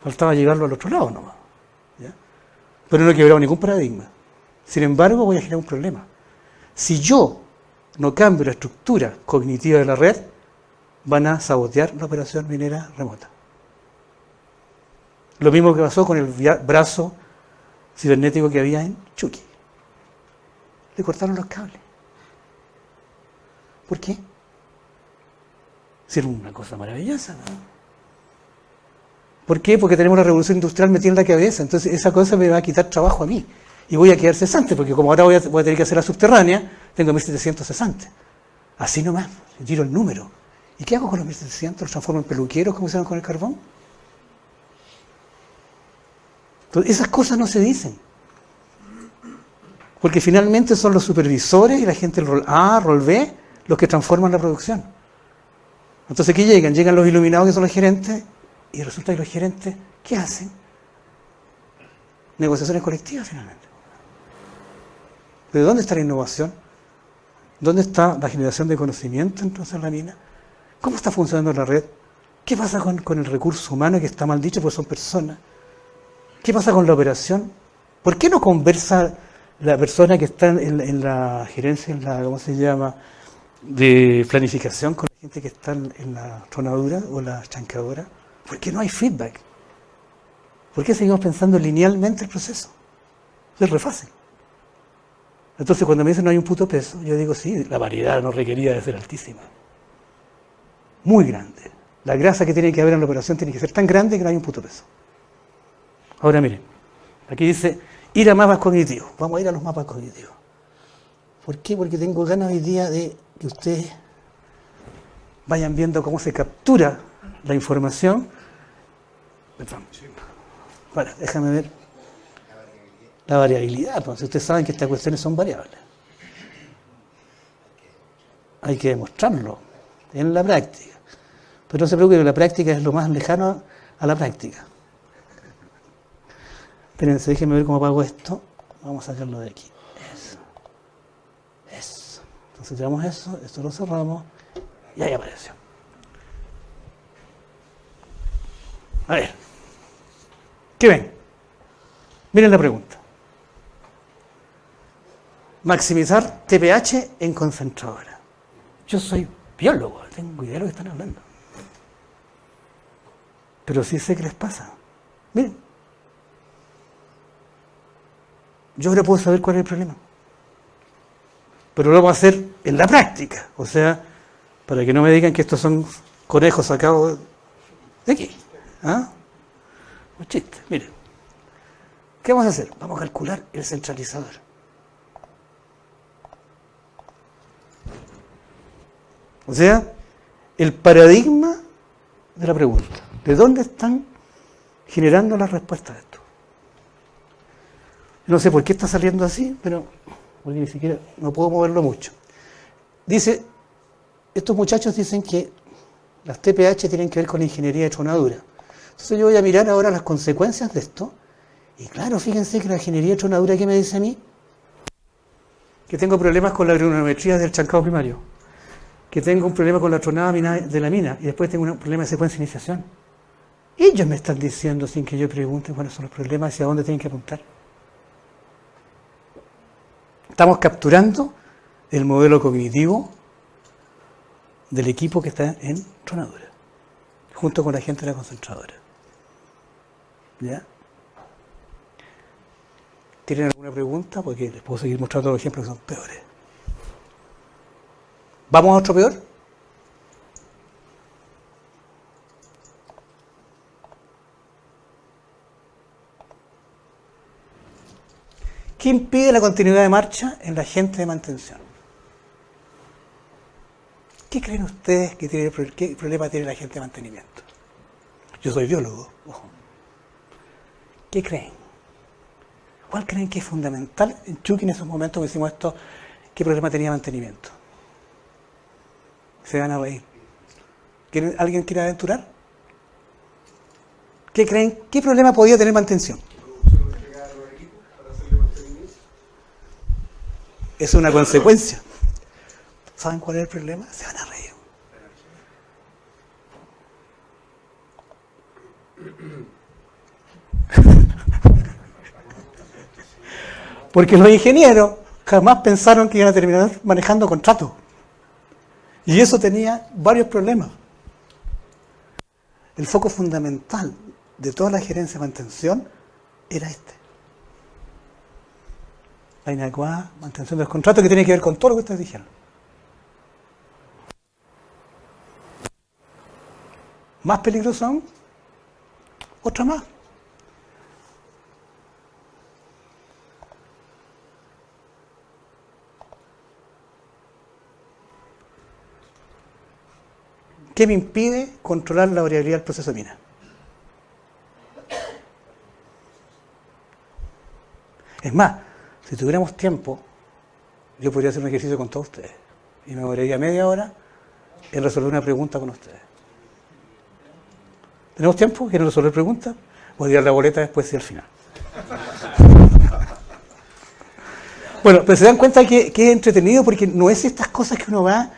Faltaba llevarlo al otro lado nomás, ¿ya? Pero no he quebrado ningún paradigma. Sin embargo, voy a generar un problema. Si yo no cambio la estructura cognitiva de la red, van a sabotear la operación minera remota. Lo mismo que pasó con el brazo cibernético que había en Chucky. Le cortaron los cables. ¿Por qué? Si era una cosa maravillosa, ¿no? ¿Por qué? Porque tenemos la revolución industrial metida en la cabeza. Entonces esa cosa me va a quitar trabajo a mí. Y voy a quedar cesante, porque como ahora voy a tener que hacer la subterránea, tengo 1700 cesantes. Así nomás, tiro el número. ¿Y qué hago con los 1700? ¿Los transformo en peluqueros como hicieron con el carbón? Entonces, esas cosas no se dicen. Porque finalmente son los supervisores y la gente del rol A, rol B, los que transforman la producción. Entonces, ¿qué llegan? Llegan los iluminados que son los gerentes, y resulta que los gerentes, ¿qué hacen? Negociaciones colectivas finalmente. ¿Pero dónde está la innovación? ¿Dónde está la generación de conocimiento entonces en la mina? ¿Cómo está funcionando la red? ¿Qué pasa con el recurso humano que está mal dicho porque son personas? ¿Qué pasa con la operación? ¿Por qué no conversa la persona que está en la gerencia, ¿cómo se llama?, de planificación con la gente que está en la tronadura o la chancadora? ¿Por qué no hay feedback? ¿Por qué seguimos pensando linealmente el proceso? Es re fácil. Entonces cuando me dicen no hay un puto peso, yo digo sí, la variedad no requería de ser altísima. Muy grande. La grasa que tiene que haber en la operación tiene que ser tan grande que no hay un puto peso. Ahora miren, aquí dice ir a mapas cognitivos. Vamos a ir a los mapas cognitivos. ¿Por qué? Porque tengo ganas hoy día de que ustedes vayan viendo cómo se captura la información. Perdón. Bueno, déjame ver la variabilidad. Pues, si ustedes saben que estas cuestiones son variables. Hay que demostrarlo en la práctica. Pero no se preocupen, la práctica es lo más lejano a la práctica. Espérense, déjenme ver cómo apago esto. Vamos a sacarlo de aquí. Eso. Eso. Entonces tiramos eso, esto lo cerramos y ahí apareció. A ver. ¿Qué ven? Miren la pregunta. Maximizar TPH en concentradora. Yo soy biólogo, tengo idea de lo que están hablando. Pero sí sé qué les pasa. Miren. Yo ahora puedo saber cuál es el problema. Pero lo vamos a hacer en la práctica. O sea, para que no me digan que estos son conejos sacados de aquí. ¿Ah? Un chiste. Miren. ¿Qué vamos a hacer? Vamos a calcular el centralizador. O sea, el paradigma de la pregunta. ¿De dónde están generando las respuestas de esto? No sé por qué está saliendo así, pero porque ni siquiera no puedo moverlo mucho. Dice, estos muchachos dicen que las TPH tienen que ver con la ingeniería de tronadura. Entonces yo voy a mirar ahora las consecuencias de esto. Y claro, fíjense que la ingeniería de tronadura, ¿qué me dice a mí? Que tengo problemas con la granulometría del chancado primario. Que tengo un problema con la tronada de la mina. Y después tengo un problema de secuencia de iniciación. Ellos me están diciendo, sin que yo pregunte cuáles son los problemas y hacia dónde tienen que apuntar. Estamos capturando el modelo cognitivo del equipo que está en tronadura, junto con la gente de la concentradora. ¿Ya? ¿Tienen alguna pregunta? Porque les puedo seguir mostrando los ejemplos que son peores. ¿Vamos a otro peor? ¿Qué impide la continuidad de marcha en la agente de mantención? ¿Qué creen ustedes que tiene, qué problema tiene la agente de mantenimiento? Yo soy biólogo, ojo. ¿Qué creen? ¿Cuál creen que es fundamental? En Chucky en esos momentos que hicimos esto, ¿qué problema tenía mantenimiento? Se van a reír. ¿Alguien quiere aventurar? ¿Qué creen? ¿Qué problema podía tener mantención? Es una consecuencia. ¿Saben cuál es el problema? Se van a reír. Porque los ingenieros jamás pensaron que iban a terminar manejando contratos. Y eso tenía varios problemas. El foco fundamental de toda la gerencia de mantención era este. La inadecuada mantención de los contratos, que tiene que ver con todo lo que ustedes dijeron. ¿Más peligroso aún? Otra más. ¿Qué me impide controlar la variabilidad del proceso de mina? Es más, si tuviéramos tiempo, yo podría hacer un ejercicio con todos ustedes y me demoraría media hora en resolver una pregunta con ustedes. ¿Tenemos tiempo? ¿Quieren resolver preguntas? Voy a dar la boleta después y al final. Bueno, pero se dan cuenta que es entretenido porque no es estas cosas que uno va,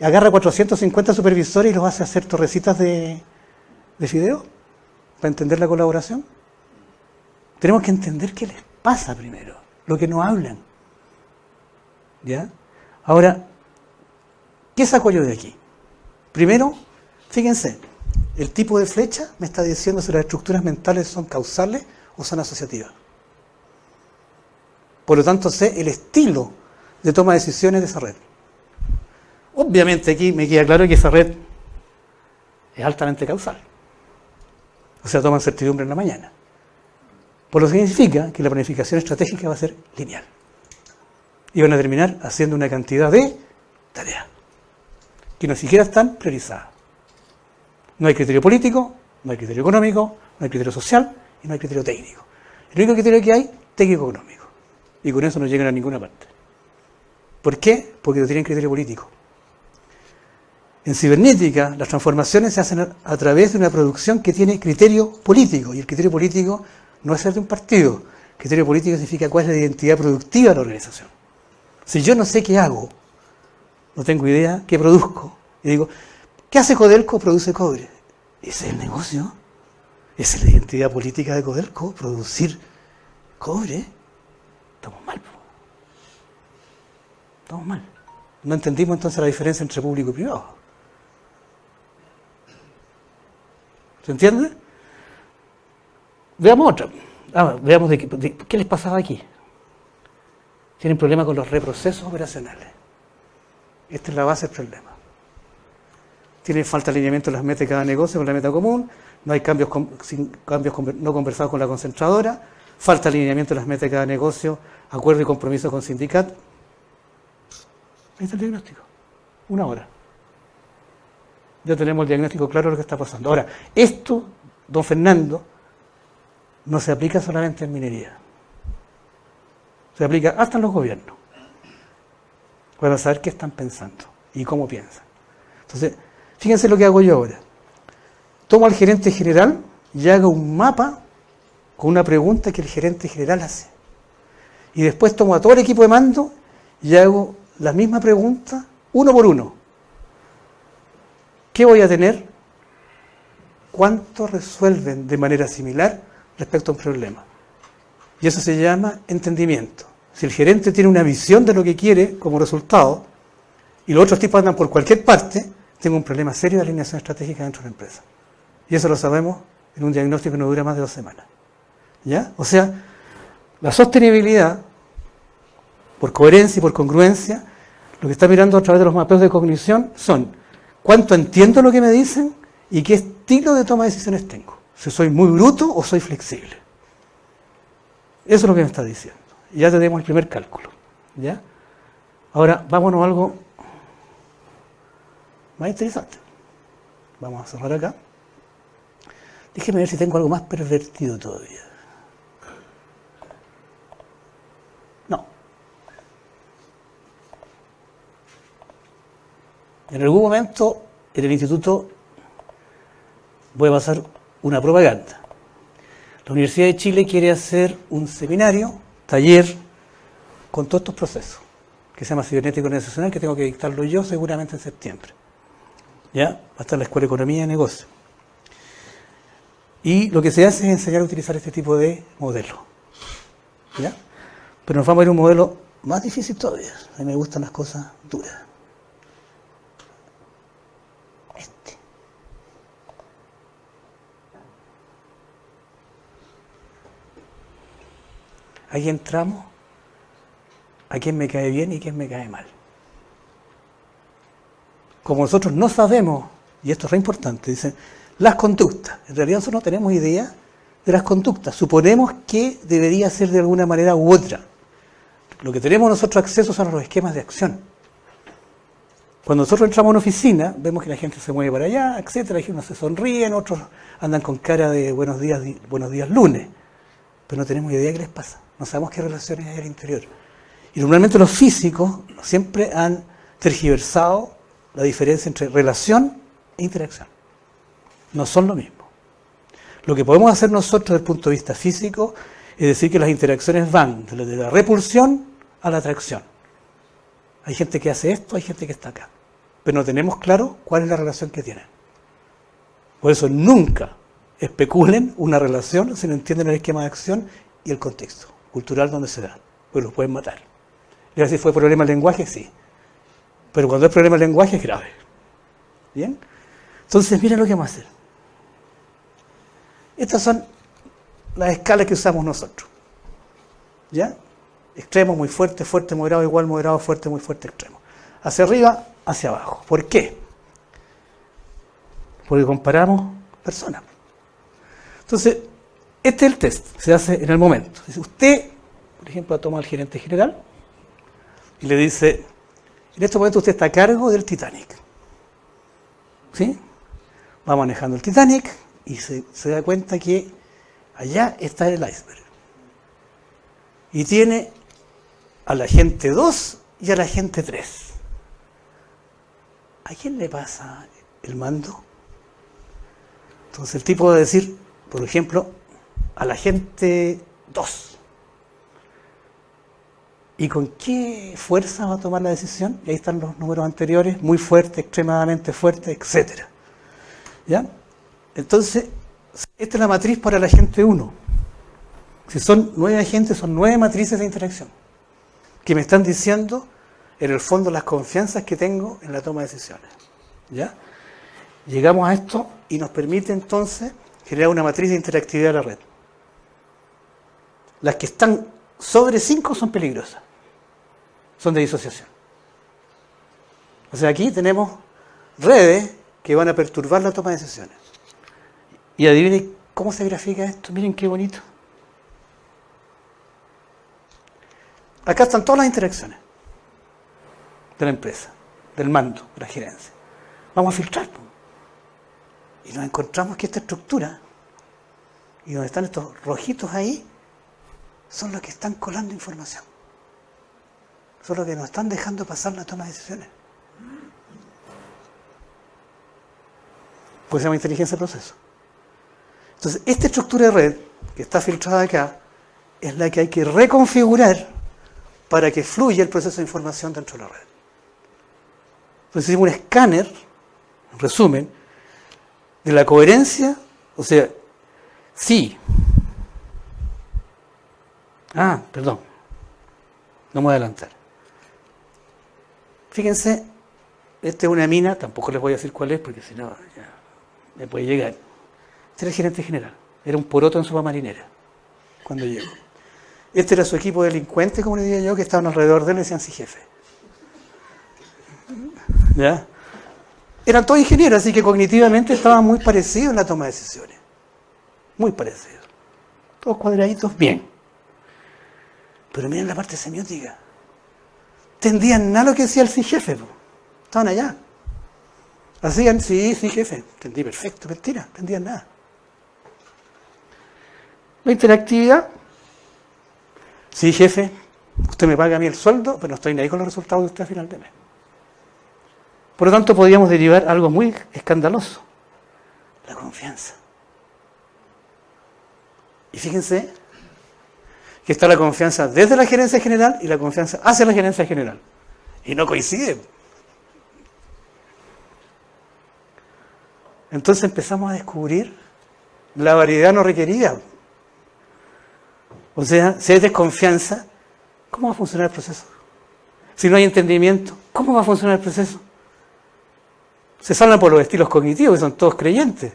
agarra 450 supervisores y los hace hacer torrecitas de fideo para entender la colaboración. Tenemos que entender qué les pasa primero, lo que no hablan. ¿Ya? Ahora, ¿qué saco yo de aquí? Primero, fíjense, el tipo de flecha me está diciendo si las estructuras mentales son causales o son asociativas. Por lo tanto, sé el estilo de toma de decisiones de esa red. Obviamente aquí me queda claro que esa red es altamente causal. O sea, toman certidumbre en la mañana. Por lo que significa que la planificación estratégica va a ser lineal. Y van a terminar haciendo una cantidad de tareas que no siquiera están priorizadas. No hay criterio político, no hay criterio económico, no hay criterio social y no hay criterio técnico. El único criterio que hay, técnico-económico. Y con eso no llegan a ninguna parte. ¿Por qué? Porque no tienen criterio político. En cibernética, las transformaciones se hacen a través de una producción que tiene criterio político. Y el criterio político no es ser de un partido. El criterio político significa cuál es la identidad productiva de la organización. Si yo no sé qué hago, no tengo idea qué produzco, y digo, ¿qué hace Codelco? Produce cobre. Ese es el negocio. Esa es la identidad política de Codelco, producir cobre. Estamos mal. Estamos mal. No entendimos entonces la diferencia entre público y privado. ¿Se entiende? Veamos otra. Veamos qué les pasaba aquí. Tienen problemas con los reprocesos operacionales. Esta es la base del problema. Tienen falta de alineamiento en las metas de cada negocio con la meta común. No hay cambios no conversados con la concentradora. Falta de alineamiento en las metas de cada negocio. Acuerdo y compromiso con sindicato. Ahí está el diagnóstico. 1 hora. Ya tenemos el diagnóstico claro de lo que está pasando. Ahora, esto, don Fernando, no se aplica solamente en minería. Se aplica hasta en los gobiernos. Para saber qué están pensando y cómo piensan. Entonces, fíjense lo que hago yo ahora. Tomo al gerente general y hago un mapa con una pregunta que el gerente general hace. Y después tomo a todo el equipo de mando y hago la misma pregunta, uno por uno. ¿Qué voy a tener? ¿Cuánto resuelven de manera similar respecto a un problema? Y eso se llama entendimiento. Si el gerente tiene una visión de lo que quiere como resultado y los otros tipos andan por cualquier parte, tengo un problema serio de alineación estratégica dentro de la empresa. Y eso lo sabemos en un diagnóstico que no dura más de 2 semanas. ¿Ya? O sea, La sostenibilidad, por coherencia y por congruencia, lo que está mirando a través de los mapeos de cognición son cuánto entiendo lo que me dicen y qué estilo de toma de decisiones tengo. Si soy muy bruto o soy flexible. Eso es lo que me está diciendo. Ya tenemos el primer cálculo. ¿Ya? Ahora, vámonos a algo más interesante. Vamos a cerrar acá. Déjeme ver si tengo algo más pervertido todavía. No. En algún momento, en el instituto, voy a pasar una propaganda. La Universidad de Chile quiere hacer un seminario, taller, con todos estos procesos, que se llama cibernética organizacional, que tengo que dictarlo yo seguramente en septiembre. ¿Ya? Va a estar en la Escuela de Economía y Negocios. Y lo que se hace es enseñar a utilizar este tipo de modelo. ¿Ya? Pero nos vamos a ir a un modelo más difícil todavía. A mí me gustan las cosas duras. Ahí entramos a quién me cae bien y quién me cae mal. Como nosotros no sabemos, y esto es re importante, dicen, las conductas. En realidad nosotros no tenemos idea de las conductas. Suponemos que debería ser de alguna manera u otra. Lo que tenemos nosotros acceso son a los esquemas de acción. Cuando nosotros entramos a una oficina, vemos que la gente se mueve para allá, etcétera, y unos se sonríen, otros andan con cara de buenos días lunes. Pero no tenemos idea de qué les pasa. No sabemos qué relaciones hay al interior. Y normalmente los físicos siempre han tergiversado la diferencia entre relación e interacción. No son lo mismo. Lo que podemos hacer nosotros desde el punto de vista físico es decir que las interacciones van de la repulsión a la atracción. Hay gente que hace esto, hay gente que está acá. Pero no tenemos claro cuál es la relación que tienen. Por eso nunca especulen una relación si no entienden el esquema de acción y el contexto cultural donde se da, pues los pueden matar. Y ahora si fue problema del lenguaje, sí. Pero cuando es problema del lenguaje es grave. ¿Bien? Entonces, miren lo que vamos a hacer. Estas son las escalas que usamos nosotros. ¿Ya? Extremo, muy fuerte, fuerte, moderado, igual, moderado, fuerte, muy fuerte, extremo. Hacia arriba, hacia abajo. ¿Por qué? Porque comparamos personas. Entonces, este es el test, se hace en el momento. Dice, usted, por ejemplo, toma al gerente general y le dice, en este momento usted está a cargo del Titanic. ¿Sí? Va manejando el Titanic y se da cuenta que allá está el iceberg. Y tiene a la gente 2 y a la gente 3. ¿A quién le pasa el mando? Entonces el tipo va a decir, por ejemplo, a la gente 2. ¿Y con qué fuerza va a tomar la decisión? Y ahí están los números anteriores, muy fuerte, extremadamente fuerte, etc. ¿Ya? Entonces, esta es la matriz para la gente 1. Si son 9 agentes, son 9 matrices de interacción que me están diciendo, en el fondo, las confianzas que tengo en la toma de decisiones. ¿Ya? Llegamos a esto y nos permite entonces generar una matriz de interactividad de la red. Las que están sobre 5 son peligrosas, son de disociación. O sea, aquí tenemos redes que van a perturbar la toma de decisiones. Y adivinen cómo se grafica esto, miren qué bonito. Acá están todas las interacciones de la empresa, del mando, de la gerencia. Vamos a filtrar. Y nos encontramos que esta estructura, y donde están estos rojitos ahí, son los que están colando información. Son los que nos están dejando pasar la toma de decisiones. Pues se llama inteligencia de proceso. Entonces, esta estructura de red, que está filtrada acá, es la que hay que reconfigurar para que fluya el proceso de información dentro de la red. Entonces hicimos un escáner, en resumen, de la coherencia, o sea, sí. Perdón, no me voy a adelantar. Fíjense, esta es una mina, tampoco les voy a decir cuál es, porque si no, ya me puede llegar. Este era el gerente general, era un poroto en sopa marinera, cuando llegó. Este era su equipo de delincuentes, como le diría yo, que estaban alrededor de él y decían sí, jefe. ¿Ya? Eran todos ingenieros, así que cognitivamente estaban muy parecidos en la toma de decisiones. Muy parecidos. Todos cuadraditos, bien. Pero miren la parte semiótica. Entendían nada lo que decía el sí jefe. Estaban allá. Hacían, sí, jefe. Entendí perfecto, mentira, no entendían nada. La interactividad. Sí, jefe, usted me paga a mí el sueldo, pero no estoy ni ahí con los resultados de usted a final de mes. Por lo tanto, podríamos derivar algo muy escandaloso. La confianza. Y fíjense que está la confianza desde la gerencia general y la confianza hacia la gerencia general. Y no coinciden. Entonces empezamos a descubrir la variedad no requerida. O sea, si hay desconfianza, ¿cómo va a funcionar el proceso? Si no hay entendimiento, ¿cómo va a funcionar el proceso? Se salvan por los estilos cognitivos, que son todos creyentes.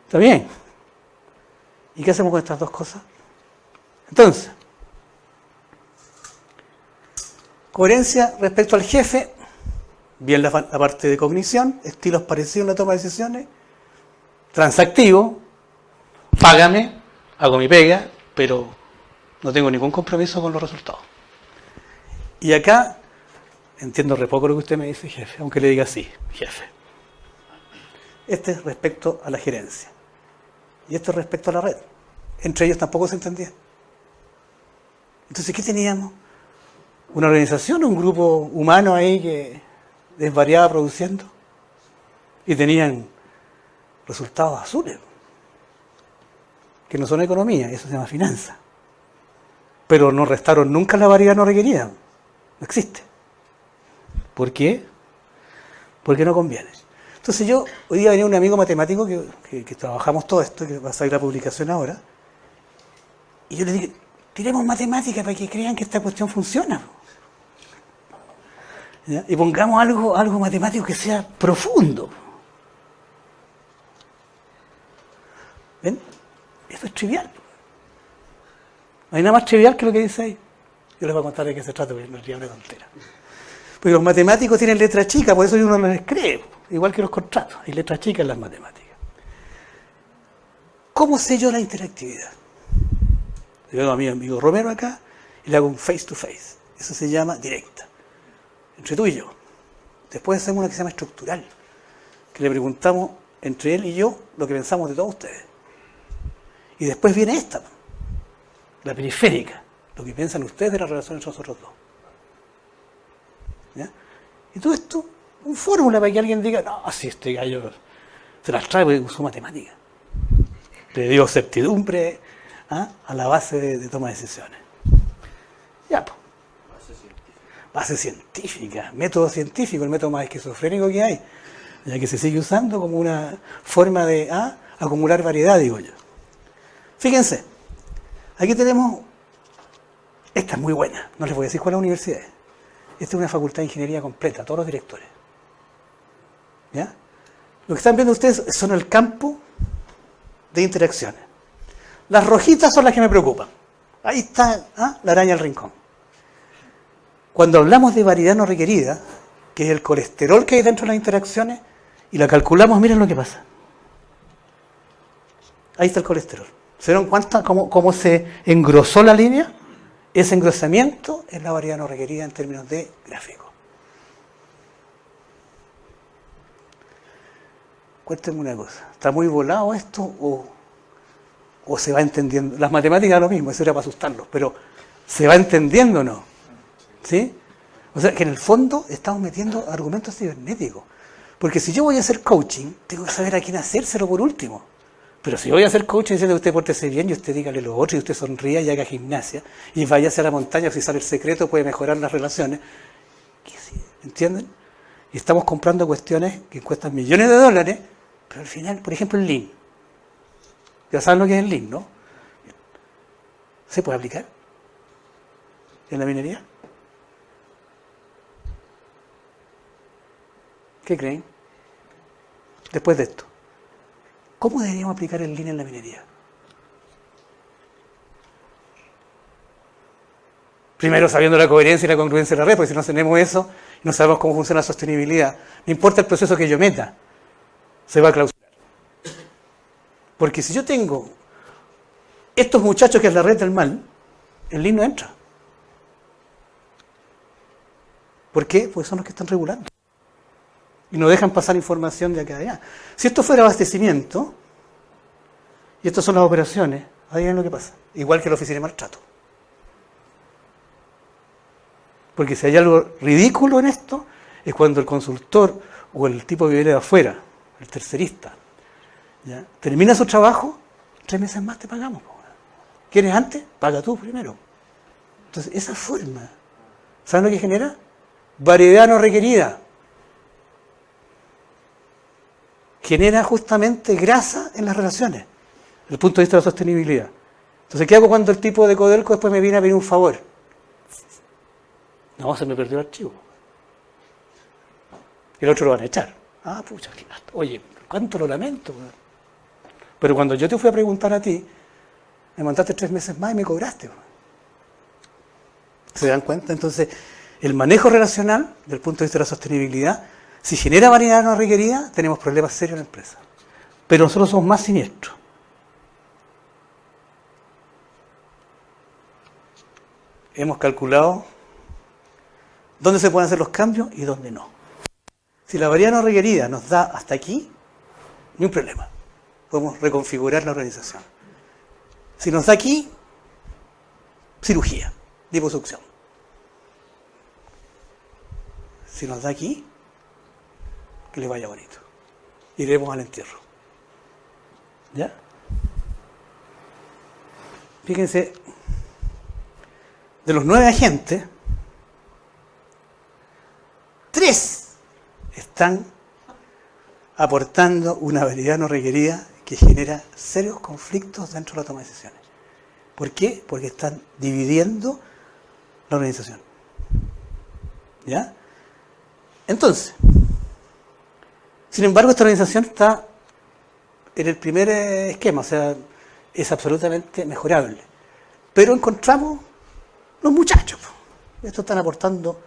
¿Está bien? ¿Y qué hacemos con estas dos cosas? Entonces, coherencia respecto al jefe, bien la parte de cognición, estilos parecidos en la toma de decisiones, transactivo, págame, hago mi pega, pero no tengo ningún compromiso con los resultados. Y acá entiendo re poco lo que usted me dice, jefe, aunque le diga sí, jefe. Este es respecto a la gerencia. Y esto es respecto a la red. Entre ellos tampoco se entendía. Entonces, ¿qué teníamos? Una organización, un grupo humano ahí que desvariaba produciendo y tenían resultados azules, que no son economía, eso se llama finanza. Pero no restaron nunca la variedad no requerida. No existe. ¿Por qué? Porque no conviene. Entonces hoy día venía un amigo matemático que trabajamos todo esto, que va a salir la publicación ahora, y yo le dije, tiremos matemática para que crean que esta cuestión funciona. ¿Ya? Y pongamos algo matemático que sea profundo. ¿Ven? Esto es trivial. No hay nada más trivial que lo que dice ahí. Yo les voy a contar de qué se trata, porque no es trivial de tontera. Porque los matemáticos tienen letra chica, por eso uno no les cree. Igual que los contratos, hay letras chicas en las matemáticas. ¿Cómo sé yo la interactividad? Yo tengo a mi amigo Romero acá y le hago un face to face. Eso se llama directa. Entre tú y yo. Después hacemos una que se llama estructural. Que le preguntamos entre él y yo lo que pensamos de todos ustedes. Y después viene esta, la periférica. Lo que piensan ustedes de la relación entre nosotros dos. ¿Ya? Y todo esto, una fórmula para que alguien diga, no, si este gallo se las trae porque usó matemática. Le dio certidumbre a la base de toma de decisiones. Ya, pues. Base científica, método científico, el método más esquizofrénico que hay, ya que se sigue usando como una forma de acumular variedad, digo yo. Fíjense, aquí tenemos, esta es muy buena, no les voy a decir cuál es la universidad. Esta es una facultad de ingeniería completa, todos los directores. ¿Ya? Lo que están viendo ustedes son el campo de interacciones. Las rojitas son las que me preocupan. Ahí está la araña al rincón. Cuando hablamos de variedad no requerida, que es el colesterol que hay dentro de las interacciones, y la calculamos, miren lo que pasa. Ahí está el colesterol. ¿Se dieron cuenta cómo se engrosó la línea? Ese engrosamiento es la variedad no requerida en términos de gráfico. Cuéntenme una cosa, ¿está muy volado esto o se va entendiendo? Las matemáticas es lo mismo, eso era para asustarlos, pero ¿se va entendiendo o no? ¿Sí? O sea, que en el fondo estamos metiendo argumentos cibernéticos. Porque si yo voy a hacer coaching, tengo que saber a quién hacérselo por último. Pero si voy a hacer coaching diciendo que usted pórtese bien y usted dígale lo otro y usted sonría y haga gimnasia y vaya hacia la montaña, si sale el secreto puede mejorar las relaciones. ¿Entienden? Y estamos comprando cuestiones que cuestan millones de dólares, pero al final, por ejemplo, el Lean. Ya saben lo que es el Lean, ¿no? ¿Se puede aplicar en la minería? ¿Qué creen? Después de esto, ¿cómo deberíamos aplicar el Lean en la minería? Primero sabiendo la coherencia y la congruencia de la red, porque si no tenemos eso, no sabemos cómo funciona la sostenibilidad. No importa el proceso que yo meta, se va a clausurar. Porque si yo tengo estos muchachos que es la red del mal, el link no entra. ¿Por qué? Porque son los que están regulando. Y no dejan pasar información de acá a allá. Si esto fuera abastecimiento, y estas son las operaciones, ahí es lo que pasa. Igual que la oficina de maltrato. Porque si hay algo ridículo en esto, es cuando el consultor o el tipo que viene de afuera, el tercerista, ¿ya?, termina su trabajo, 3 meses más te pagamos. ¿Quieres antes? Paga tú primero. Entonces, esa forma, ¿saben lo que genera? Variedad no requerida. Genera justamente grasa en las relaciones, desde el punto de vista de la sostenibilidad. Entonces, ¿qué hago cuando el tipo de Codelco después me viene a pedir un favor? No, se me perdió el archivo. Y el otro lo van a echar. Ah, pucha, oye, cuánto lo lamento. Pero cuando yo te fui a preguntar a ti, me mandaste 3 meses más y me cobraste. ¿Se dan cuenta? Entonces, el manejo relacional, desde el punto de vista de la sostenibilidad, si genera variedad no requerida, tenemos problemas serios en la empresa. Pero nosotros somos más siniestros. Hemos calculado dónde se pueden hacer los cambios y dónde no. Si la variedad no requerida nos da hasta aquí, ni un problema. Podemos reconfigurar la organización. Si nos da aquí, cirugía, liposucción. Si nos da aquí, que le vaya bonito. Iremos al entierro. ¿Ya? Fíjense, de los 9 agentes, 3 están aportando una variedad no requerida que genera serios conflictos dentro de la toma de decisiones. ¿Por qué? Porque están dividiendo la organización. ¿Ya? Entonces, sin embargo, esta organización está en el primer esquema, o sea, es absolutamente mejorable. Pero encontramos los muchachos. Estos están aportando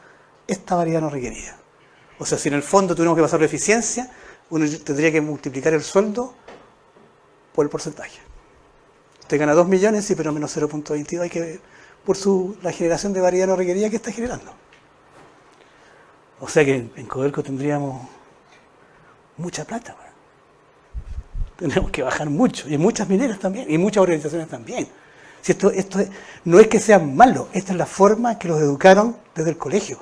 esta variedad no requerida. O sea, si en el fondo tuviéramos que pasar la eficiencia, uno tendría que multiplicar el sueldo por el porcentaje. Usted gana 2 millones, sí, pero menos 0.22 hay que ver por la generación de variedad no requerida que está generando. O sea que en Codelco tendríamos mucha plata. Tenemos que bajar mucho, y en muchas mineras también, y en muchas organizaciones también. Si esto no es que sean malos, esta es la forma que los educaron desde el colegio.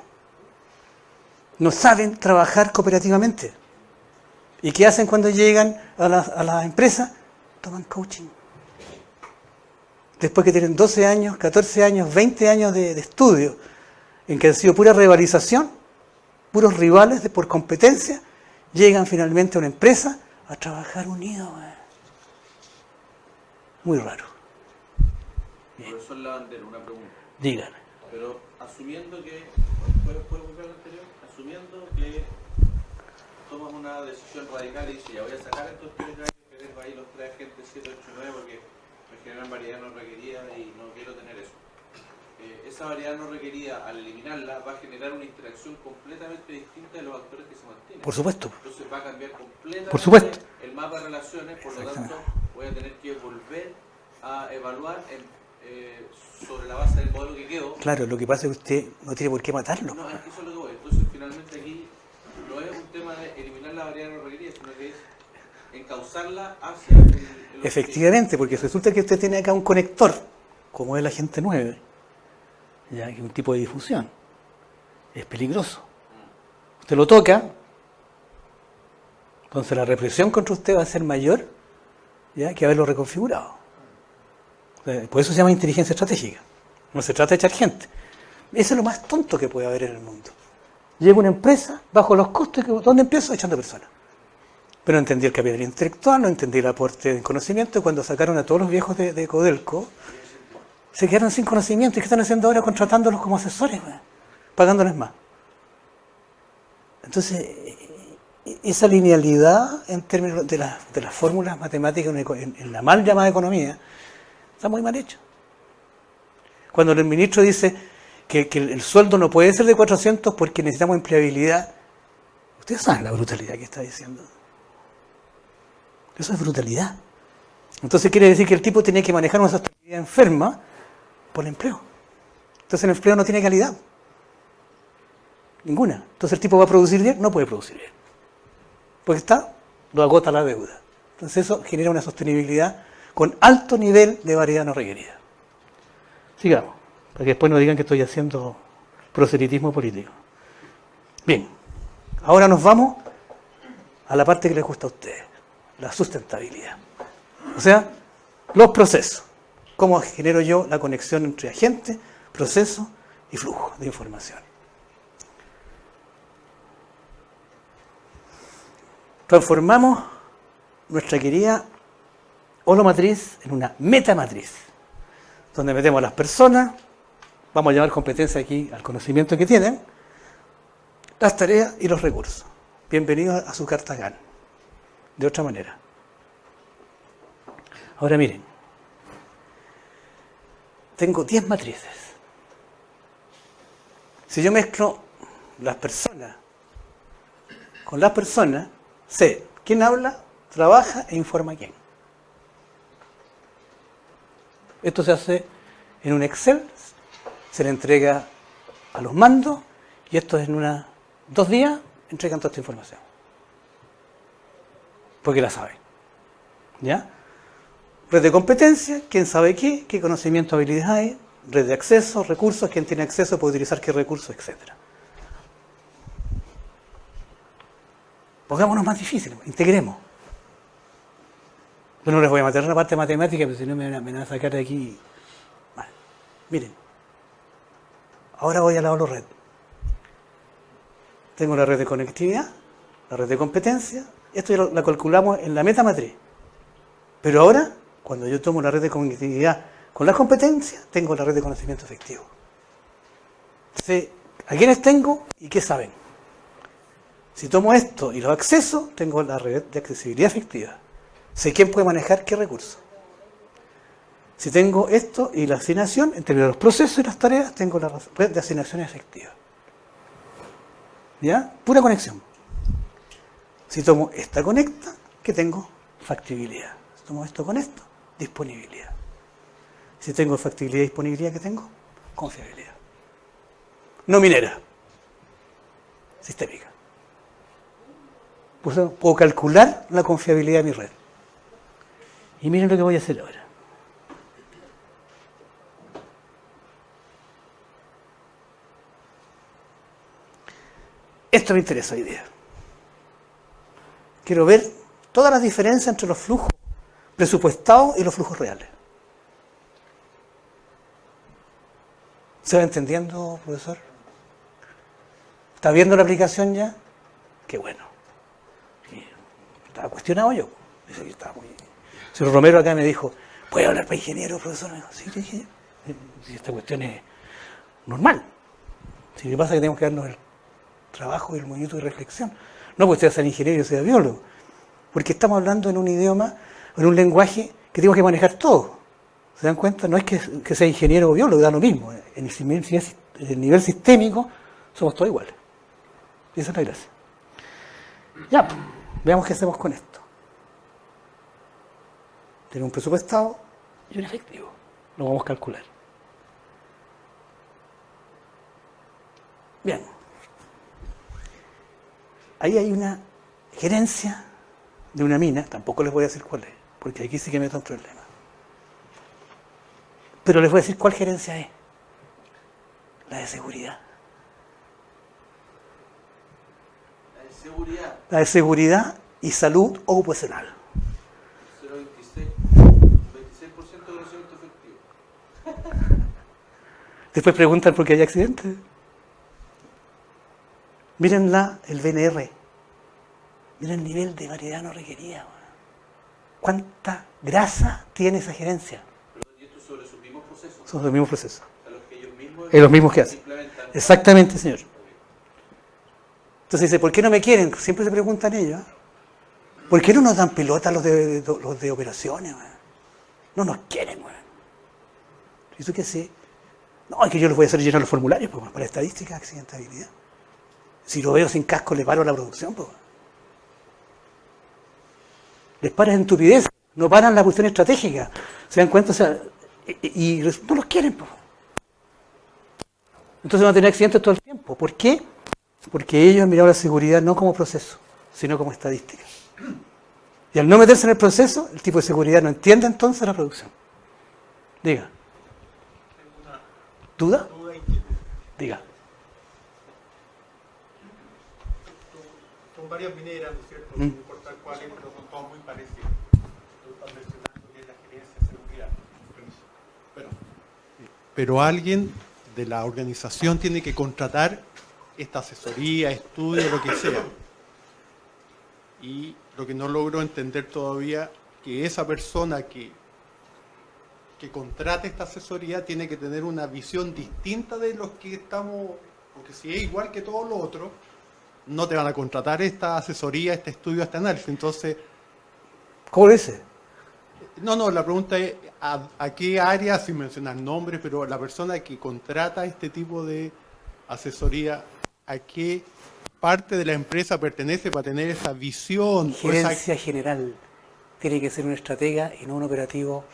No saben trabajar cooperativamente. ¿Y qué hacen cuando llegan a la empresa? Toman coaching. Después que tienen 12 años, 14 años, 20 años de estudio, en que han sido pura rivalización, puros rivales por competencia, llegan finalmente a una empresa a trabajar unidos. Muy raro. Bien. Profesor Lavandero, una pregunta. Dígame. Pero asumiendo que, ¿puedes volver al anterior? Asumiendo que tomas una decisión radical y dices, ya voy a sacar estos 3 años que tengo ahí, los 3 agentes 7, 8, 9, porque me generan variedad no requerida y no quiero tener eso. Esa variedad no requerida, al eliminarla, va a generar una interacción completamente distinta de los actores que se mantienen. Por supuesto. Entonces va a cambiar completamente por supuesto el mapa de relaciones, por lo tanto voy a tener que volver a evaluar sobre la base del modelo que quedó. Claro, lo que pasa es que usted no tiene por qué matarlo. No, es que eso es lo que voy. Entonces finalmente aquí no es un tema de eliminar la variedad no requerida, sino que es encauzarla hacia el Efectivamente, porque resulta que usted tiene acá un conector, como es el agente 9, ya que es un tipo de difusión. Es peligroso. Usted lo toca, entonces la represión contra usted va a ser mayor, ya, que haberlo reconfigurado. Por eso se llama inteligencia estratégica. No se trata de echar gente. Eso es lo más tonto que puede haber en el mundo. Llego a una empresa, bajo los costos, ¿dónde empiezo? Echando personas. Pero no entendí el capital intelectual, no entendí el aporte de conocimiento, y cuando sacaron a todos los viejos de Codelco, se quedaron sin conocimiento. ¿Y qué están haciendo ahora? Contratándolos como asesores, pagándoles más. Entonces, esa linealidad en términos de las fórmulas matemáticas en la mal llamada economía, está muy mal hecho. Cuando el ministro dice que el sueldo no puede ser de 400 porque necesitamos empleabilidad. Ustedes saben la brutalidad que está diciendo. Eso es brutalidad. Entonces quiere decir que el tipo tenía que manejar una sostenibilidad enferma por el empleo. Entonces el empleo no tiene calidad. Ninguna. Entonces el tipo va a producir bien, no puede producir bien. Porque lo agota la deuda. Entonces eso genera una sostenibilidad con alto nivel de variedad no requerida. Sigamos, para que después no digan que estoy haciendo proselitismo político. Bien, ahora nos vamos a la parte que les gusta a ustedes, la sustentabilidad. O sea, los procesos. Cómo genero yo la conexión entre agente, proceso y flujo de información. Transformamos nuestra querida holomatriz en una metamatriz, donde metemos a las personas, vamos a llamar competencia aquí al conocimiento que tienen, las tareas y los recursos. Bienvenidos a su carta GAN. De otra manera. Ahora miren, tengo 10 matrices. Si yo mezclo las personas con las personas, sé quién habla, trabaja e informa a quién. Esto se hace en un Excel, se le entrega a los mandos y esto en 2 días entregan toda esta información. Porque la saben. ¿Ya? Red de competencia, quién sabe qué conocimiento, habilidades hay, red de acceso, recursos, quién tiene acceso puede utilizar qué recursos, etc. Pongámonos más difíciles, integremos. Yo no les voy a meter la parte matemática, porque si no me van a sacar de aquí. Vale. Miren, ahora voy a la holored. Tengo la red de conectividad, la red de competencia, esto ya la calculamos en la metamatriz. Pero ahora, cuando yo tomo la red de conectividad con las competencias, tengo la red de conocimiento efectivo. Sé a quiénes tengo y qué saben. Si tomo esto y los acceso, tengo la red de accesibilidad efectiva. Sé quién puede manejar qué recursos. Si tengo esto y la asignación, entre los procesos y las tareas, tengo la red de asignación efectiva. ¿Ya? Pura conexión. Si tomo esta conecta, ¿qué tengo? Factibilidad. Si tomo esto con esto, disponibilidad. Si tengo factibilidad y disponibilidad, ¿qué tengo? Confiabilidad. No minera. Sistémica. Puedo calcular la confiabilidad de mi red. Y miren lo que voy a hacer ahora. Esto me interesa hoy día. Quiero ver todas las diferencias entre los flujos presupuestados y los flujos reales. ¿Se va entendiendo, profesor? ¿Está viendo la aplicación ya? Qué bueno. Estaba cuestionado yo. Dice que estaba muy... Señor Romero acá me dijo, ¿puede hablar para ingeniero, profesor? Me dijo, sí, dije, esta cuestión es normal. Si lo que pasa es que tenemos que darnos el trabajo y el minuto de reflexión. No porque usted sea ingeniero y yo sea biólogo. Porque estamos hablando en un idioma, en un lenguaje que tenemos que manejar todo. ¿Se dan cuenta? No es que sea ingeniero o biólogo, da lo mismo. En el nivel sistémico somos todos iguales. Y esa es la gracia. Ya, veamos qué hacemos con esto. Tenemos un presupuestado y un efectivo. Lo vamos a calcular. Bien. Ahí hay una gerencia de una mina, tampoco les voy a decir cuál es, porque aquí sí que meto un problema. Pero les voy a decir cuál gerencia es. La de seguridad. La de seguridad. La de seguridad y salud ocupacional. 0,26% de conocimiento efectivo. Después preguntan por qué hay accidentes. Miren el BNR. Miren el nivel de variedad no requerida. ¿Cuánta grasa tiene esa gerencia? ¿Y esto sobre sus mismos procesos? Son los mismos procesos. A los que ellos mismos... Es los mismos que hacen. Exactamente, señor. Entonces dice, ¿por qué no me quieren? Siempre se preguntan ellos. ¿Por qué no nos dan pelota los de operaciones? No nos quieren. ¿Y tú qué sé? No, es que yo les voy a hacer llenar los formularios pues, para estadísticas de accidentabilidad. Si lo veo sin casco, le paro la producción. Pues. Les paran estupidez, no paran la cuestión estratégica. ¿Se dan cuenta? O sea, y no los quieren. Pues. Entonces van a tener accidentes todo el tiempo. ¿Por qué? Porque ellos han mirado la seguridad no como proceso, sino como estadística. Y al no meterse en el proceso, el tipo de seguridad no entiende entonces la producción. Diga. ¿Duda? Diga. Son varias mineras, ¿no es cierto? No importa cuáles, pero son todas muy parecidas. Tú estás mencionando que es la gerencia de seguridad. Pero alguien de la organización tiene que contratar esta asesoría, estudio, lo que sea. Y lo que no logro entender todavía, que esa persona que contrate esta asesoría tiene que tener una visión distinta de los que estamos, porque si es igual que todos los otros, no te van a contratar esta asesoría, este estudio, este análisis. Entonces, ¿cómo lo dice? No, la pregunta es ¿a qué área, sin mencionar nombres, pero la persona que contrata este tipo de asesoría, a qué parte de la empresa pertenece para tener esa visión? Gerencia general tiene que ser un estratega y no un operativo.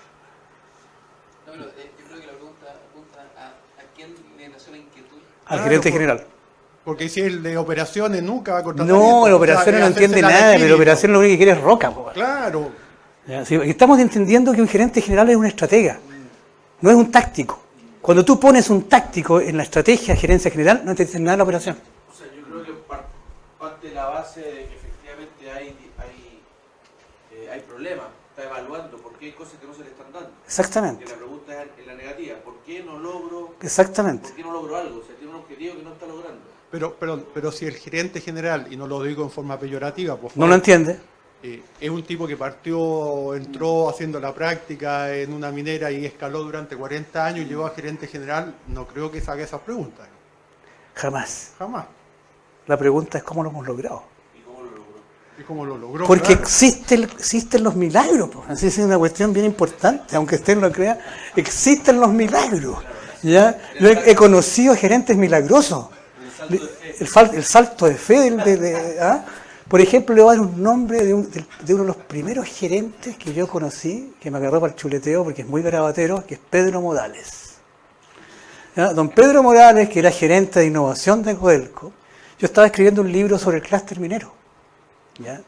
No, pero yo creo que la pregunta apunta a quién le nació la inquietud. Al gerente general. Porque si el de operaciones nunca va a contratar. No, el operaciones no entiende nada, pero el operaciones lo único que quiere es roca. Po. Claro. Ya, sí, estamos entendiendo que un gerente general es un estratega, no es un táctico. Cuando tú pones un táctico en la estrategia gerencia general, no entiendes nada de la operación. O sea, yo creo que parte de la base de que efectivamente hay problemas, está evaluando por qué hay cosas que no se le están dando. Exactamente. Y la pregunta es en la negativa, ¿por qué no logro? Exactamente. ¿Por qué no logro algo? O sea, tiene un objetivo que no está logrando. Pero si el gerente general, y no lo digo en forma peyorativa, por favor, No lo entiende. Es un tipo que entró haciendo la práctica en una minera y escaló durante 40 años y llegó a gerente general, no creo que se haga esas preguntas. Jamás. Jamás. La pregunta es cómo lo hemos logrado. ¿Y cómo lo logró? Porque Claro. existen los milagros. Pues. Así es una cuestión bien importante, aunque usted no lo crea, existen los milagros. ¿Ya? Yo he conocido gerentes milagrosos. El salto de fe. ¿Ah? Por ejemplo, le voy a dar un nombre de uno de los primeros gerentes que yo conocí, que me agarró para el chuleteo porque es muy garabatero, que es Pedro Morales. ¿Ya? Don Pedro Morales, que era gerente de innovación de Codelco, yo estaba escribiendo un libro sobre el clúster minero, ¿ya?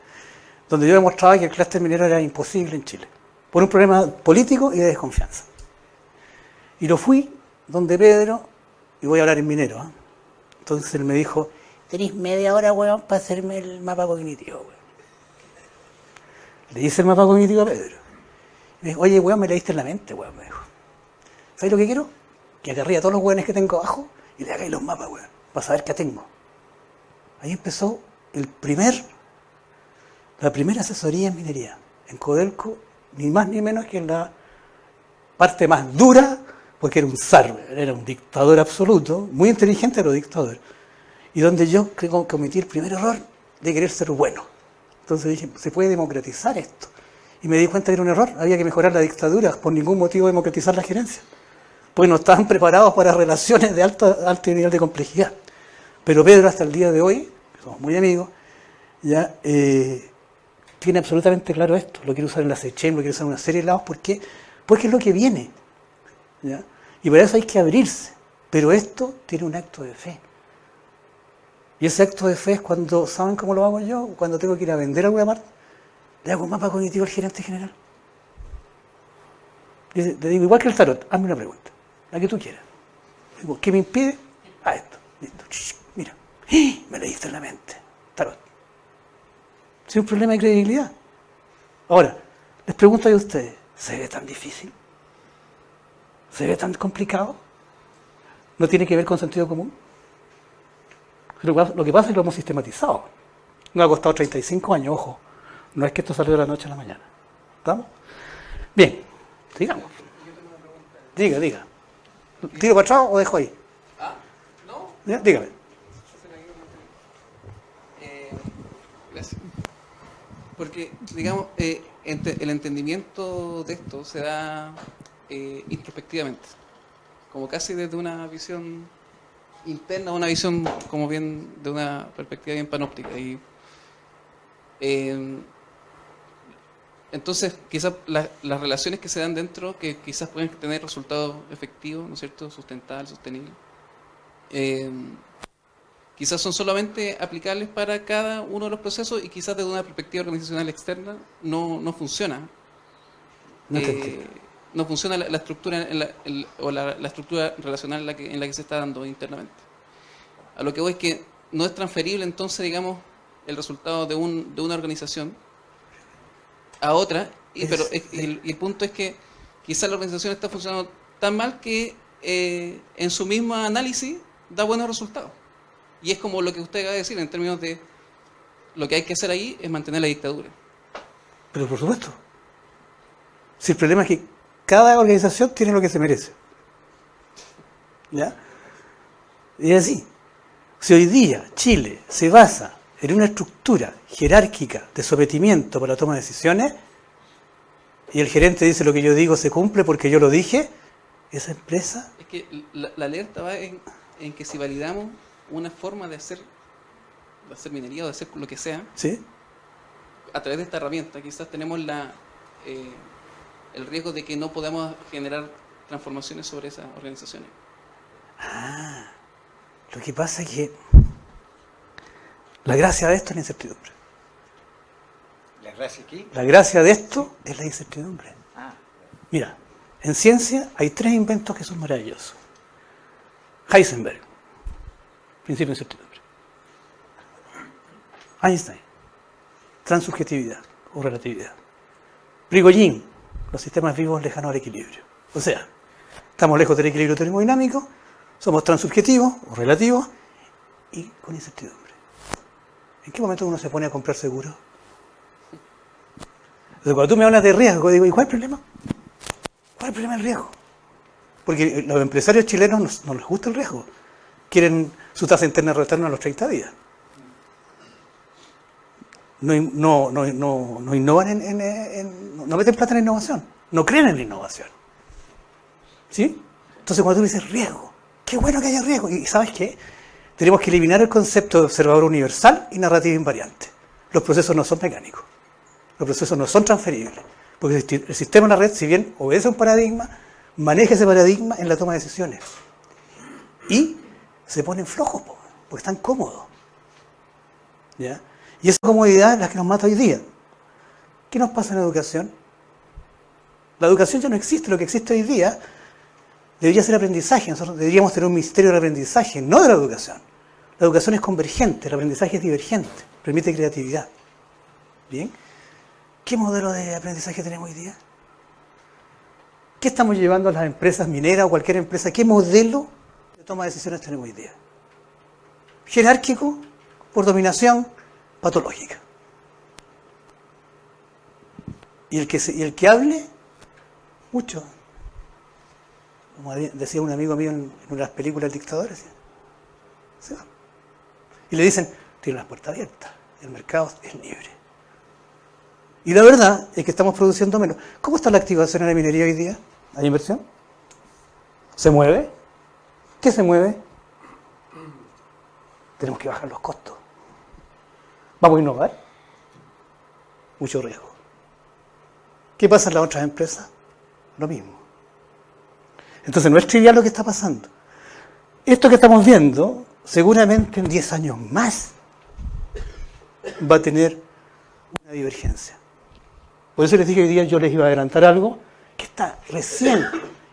Donde yo demostraba que el clúster minero era imposible en Chile, por un problema político y de desconfianza. Y lo fui donde Pedro, y voy a hablar en minero, ¿eh? Entonces él me dijo, tenéis media hora, weón, para hacerme el mapa cognitivo, weón. Le hice el mapa cognitivo a Pedro. Me dijo, oye, weón, me leíste en la mente, weón, me dijo. ¿Sabes lo que quiero? Que agarré a todos los weones que tengo abajo y le hagáis los mapas, weón, para saber qué tengo. Ahí empezó la primera asesoría en minería, en Codelco, ni más ni menos que en la parte más dura, porque era un zar, era un dictador absoluto, muy inteligente pero dictador. Y donde yo creo que cometí el primer error de querer ser bueno. Entonces dije, se puede democratizar esto. Y me di cuenta que era un error, había que mejorar la dictadura, por ningún motivo democratizar la gerencia. Porque no estaban preparados para relaciones de alto nivel de complejidad. Pero Pedro, hasta el día de hoy, somos muy amigos, ya tiene absolutamente claro esto. Lo quiere usar en la SECHEM, lo quiere usar en una serie de lados. ¿Por qué? Porque es lo que viene. ¿Ya? Y para eso hay que abrirse. Pero esto tiene un acto de fe. Y ese acto de fe es cuando, ¿saben cómo lo hago yo? Cuando tengo que ir a vender alguna parte, le hago un mapa cognitivo al gerente general. Le digo, igual que el tarot, hazme una pregunta, la que tú quieras. Digo, ¿qué me impide? Esto. Listo. Mira, me leíste en la mente. Tarot. Es un problema de credibilidad. Ahora, les pregunto a ustedes, ¿se ve tan difícil? ¿Se ve tan complicado? ¿No tiene que ver con sentido común? Lo que pasa es que lo hemos sistematizado. Nos ha costado 35 años, ojo. No es que esto salió de la noche a la mañana. ¿Estamos? Bien, sigamos. Diga. ¿Tiro para atrás o dejo ahí? ¿No? ¿Ya? Dígame. Gracias. Porque, digamos, el entendimiento de esto se da introspectivamente. como casi desde una visión interna, una visión como bien de una perspectiva bien panóptica. Y entonces quizás las relaciones que se dan dentro, que quizás pueden tener resultados efectivos, ¿no es cierto?, sustentables, sostenibles, quizás son solamente aplicables para cada uno de los procesos y quizás desde una perspectiva organizacional externa no funciona. No te entiendo. No funciona la estructura o la estructura relacional en la que se está dando internamente. A lo que voy es que no es transferible entonces, digamos, el resultado de una organización a otra, y el punto es que quizás la organización está funcionando tan mal que en su mismo análisis da buenos resultados. Y es como lo que usted acaba de decir en términos de lo que hay que hacer ahí es mantener la dictadura. Pero por supuesto. Si el problema es que cada organización tiene lo que se merece. ¿Ya? Y es así. Si hoy día Chile se basa en una estructura jerárquica de sometimiento para la toma de decisiones, y el gerente dice lo que yo digo se cumple porque yo lo dije, esa empresa... Es que la alerta va en que si validamos una forma de hacer minería o de hacer lo que sea, ¿Sí? a través de esta herramienta, quizás tenemos el riesgo de que no podamos generar transformaciones sobre esas organizaciones. Lo que pasa es que la gracia de esto es la incertidumbre. ¿La gracia aquí? La gracia de esto es la incertidumbre. Mira, en ciencia hay 3 inventos que son maravillosos. Heisenberg, principio de incertidumbre. Einstein, transubjetividad o relatividad. Prigogine, los sistemas vivos lejanos al equilibrio. O sea, estamos lejos del equilibrio termodinámico, somos transubjetivos o relativos y con incertidumbre. ¿En qué momento uno se pone a comprar seguro? Entonces, cuando tú me hablas de riesgo, digo, ¿y cuál es el problema? ¿Cuál es el problema del riesgo? Porque los empresarios chilenos no les gusta el riesgo. Quieren su tasa interna de retorno a los 30 días. No innovan no meten plata en la innovación. No creen en la innovación. ¿Sí? Entonces, cuando tú dices riesgo, qué bueno que haya riesgo. ¿Y sabes qué? Tenemos que eliminar el concepto de observador universal y narrativa invariante. Los procesos no son mecánicos. Los procesos no son transferibles. Porque el sistema de la red, si bien obedece a un paradigma, maneja ese paradigma en la toma de decisiones. Y se ponen flojos, porque están cómodos. ¿Ya? Y esa comodidad es la que nos mata hoy día. ¿Qué nos pasa en la educación? La educación ya no existe. Lo que existe hoy día debería ser aprendizaje. Nosotros deberíamos tener un ministerio del aprendizaje, no de la educación. La educación es convergente, el aprendizaje es divergente, permite creatividad. ¿Bien? ¿Qué modelo de aprendizaje tenemos hoy día? ¿Qué estamos llevando a las empresas mineras o cualquier empresa? ¿Qué modelo de toma de decisiones tenemos hoy día? Jerárquico, por dominación, patológica. Y el que hable, mucho. Como decía un amigo mío en una de las películas del dictador, decía, se va. Y le dicen, tiene las puertas abiertas, el mercado es libre. Y la verdad es que estamos produciendo menos. ¿Cómo está la activación en la minería hoy día? ¿Hay inversión? ¿Se mueve? ¿Qué se mueve? Tenemos que bajar los costos. ¿Vamos a innovar? Mucho riesgo. ¿Qué pasa en las otras empresas? Lo mismo. Entonces no es trivial lo que está pasando. Esto que estamos viendo, seguramente en 10 años más, va a tener una divergencia. Por eso les dije que hoy día yo les iba a adelantar algo que está recién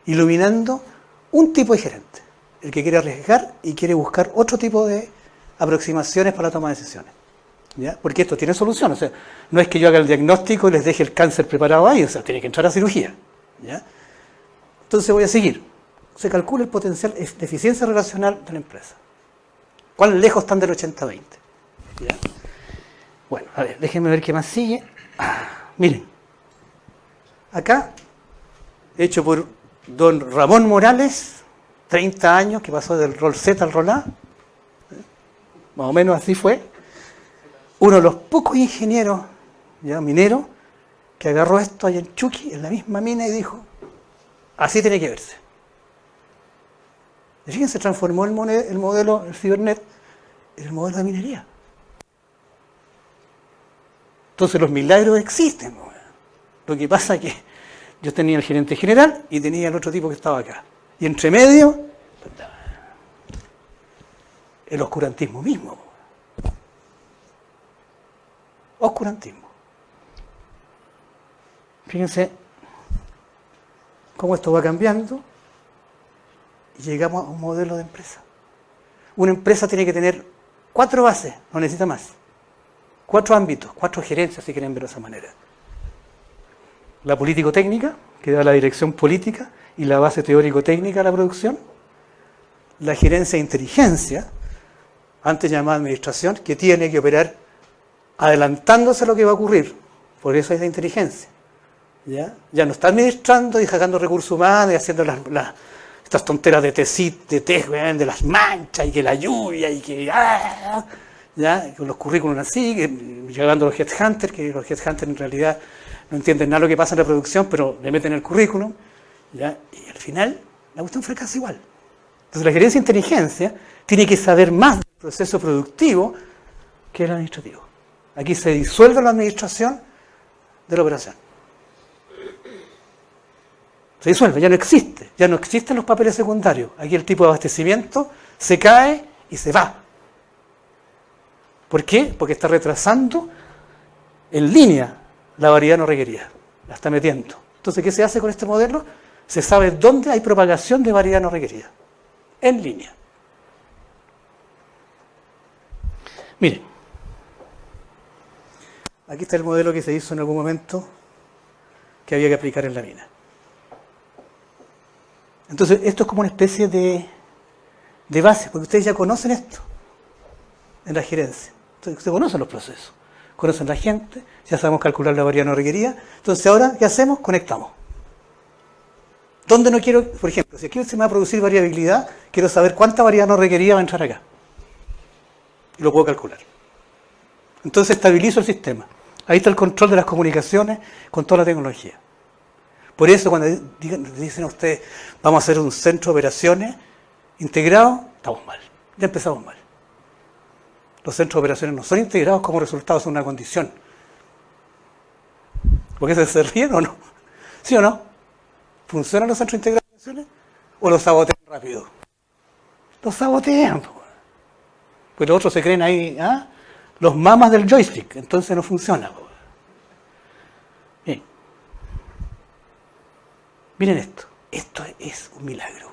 iluminando un tipo de gerente. El que quiere arriesgar y quiere buscar otro tipo de aproximaciones para la toma de decisiones. ¿Ya? Porque esto tiene solución. O sea, no es que yo haga el diagnóstico y les deje el cáncer preparado ahí. O sea, tiene que entrar a cirugía. ¿Ya? Entonces voy a seguir. Se calcula el potencial de eficiencia relacional de la empresa. ¿Cuán lejos están del 80-20? ¿Ya? Bueno, a ver, déjenme ver qué más sigue. Miren. Acá, hecho por don Ramón Morales, 30 años, que pasó del rol Z al rol A. Más o menos así fue. Uno de los pocos ingenieros, ya mineros, que agarró esto allá en Chuqui, en la misma mina, y dijo, así tiene que verse. Y fíjense, se transformó el modelo, el cibernet, en el modelo de minería. Entonces los milagros existen. Lo que pasa es que yo tenía el gerente general y tenía el otro tipo que estaba acá. Y entre medio, el oscurantismo mismo. Oscurantismo. Fíjense cómo esto va cambiando y llegamos a un modelo de empresa. Una empresa tiene que tener 4 bases, no necesita más. 4 ámbitos, 4 gerencias, si quieren verlo de esa manera. La político-técnica, que da la dirección política y la base teórico-técnica de la producción. La gerencia de inteligencia, antes llamada administración, que tiene que operar adelantándose a lo que va a ocurrir. Por eso es la inteligencia. Ya no está administrando y sacando recursos humanos y haciendo estas tonteras de de las manchas y que la lluvia y que... ¿ya? Con los currículums así, llegando a los headhunters, que los headhunters en realidad no entienden nada de lo que pasa en la producción, pero le meten el currículum, ¿ya? Y al final la cuestión fracasa igual. Entonces la gerencia de inteligencia tiene que saber más del proceso productivo que el administrativo. Aquí se disuelve la administración de la operación. Se disuelve, ya no existen los papeles secundarios. Aquí el tipo de abastecimiento se cae y se va. ¿Por qué? Porque está retrasando en línea la variedad no requerida. La está metiendo. Entonces, ¿qué se hace con este modelo? Se sabe dónde hay propagación de variedad no requerida. En línea. Miren. Aquí está el modelo que se hizo en algún momento que había que aplicar en la mina. Entonces, esto es como una especie de base, porque ustedes ya conocen esto en la gerencia. Entonces, ustedes conocen los procesos, conocen la gente, ya sabemos calcular la variedad no requerida. Entonces, ahora, ¿qué hacemos? Conectamos. ¿Dónde no quiero? Por ejemplo, si aquí se me va a producir variabilidad, quiero saber cuánta variedad no requerida va a entrar acá. Y lo puedo calcular. Entonces, estabilizo el sistema. Ahí está el control de las comunicaciones con toda la tecnología. Por eso cuando dicen a ustedes, vamos a hacer un centro de operaciones integrado, estamos mal. Ya empezamos mal. Los centros de operaciones no son integrados como resultado, son una condición. ¿Por qué se ríen o no? ¿Sí o no? ¿Funcionan los centros integrados de operaciones? ¿O los sabotean rápido? Los sabotean. Pues los otros se creen ahí, los mamas del joystick, entonces no funciona. Bien. Miren esto. Esto es un milagro.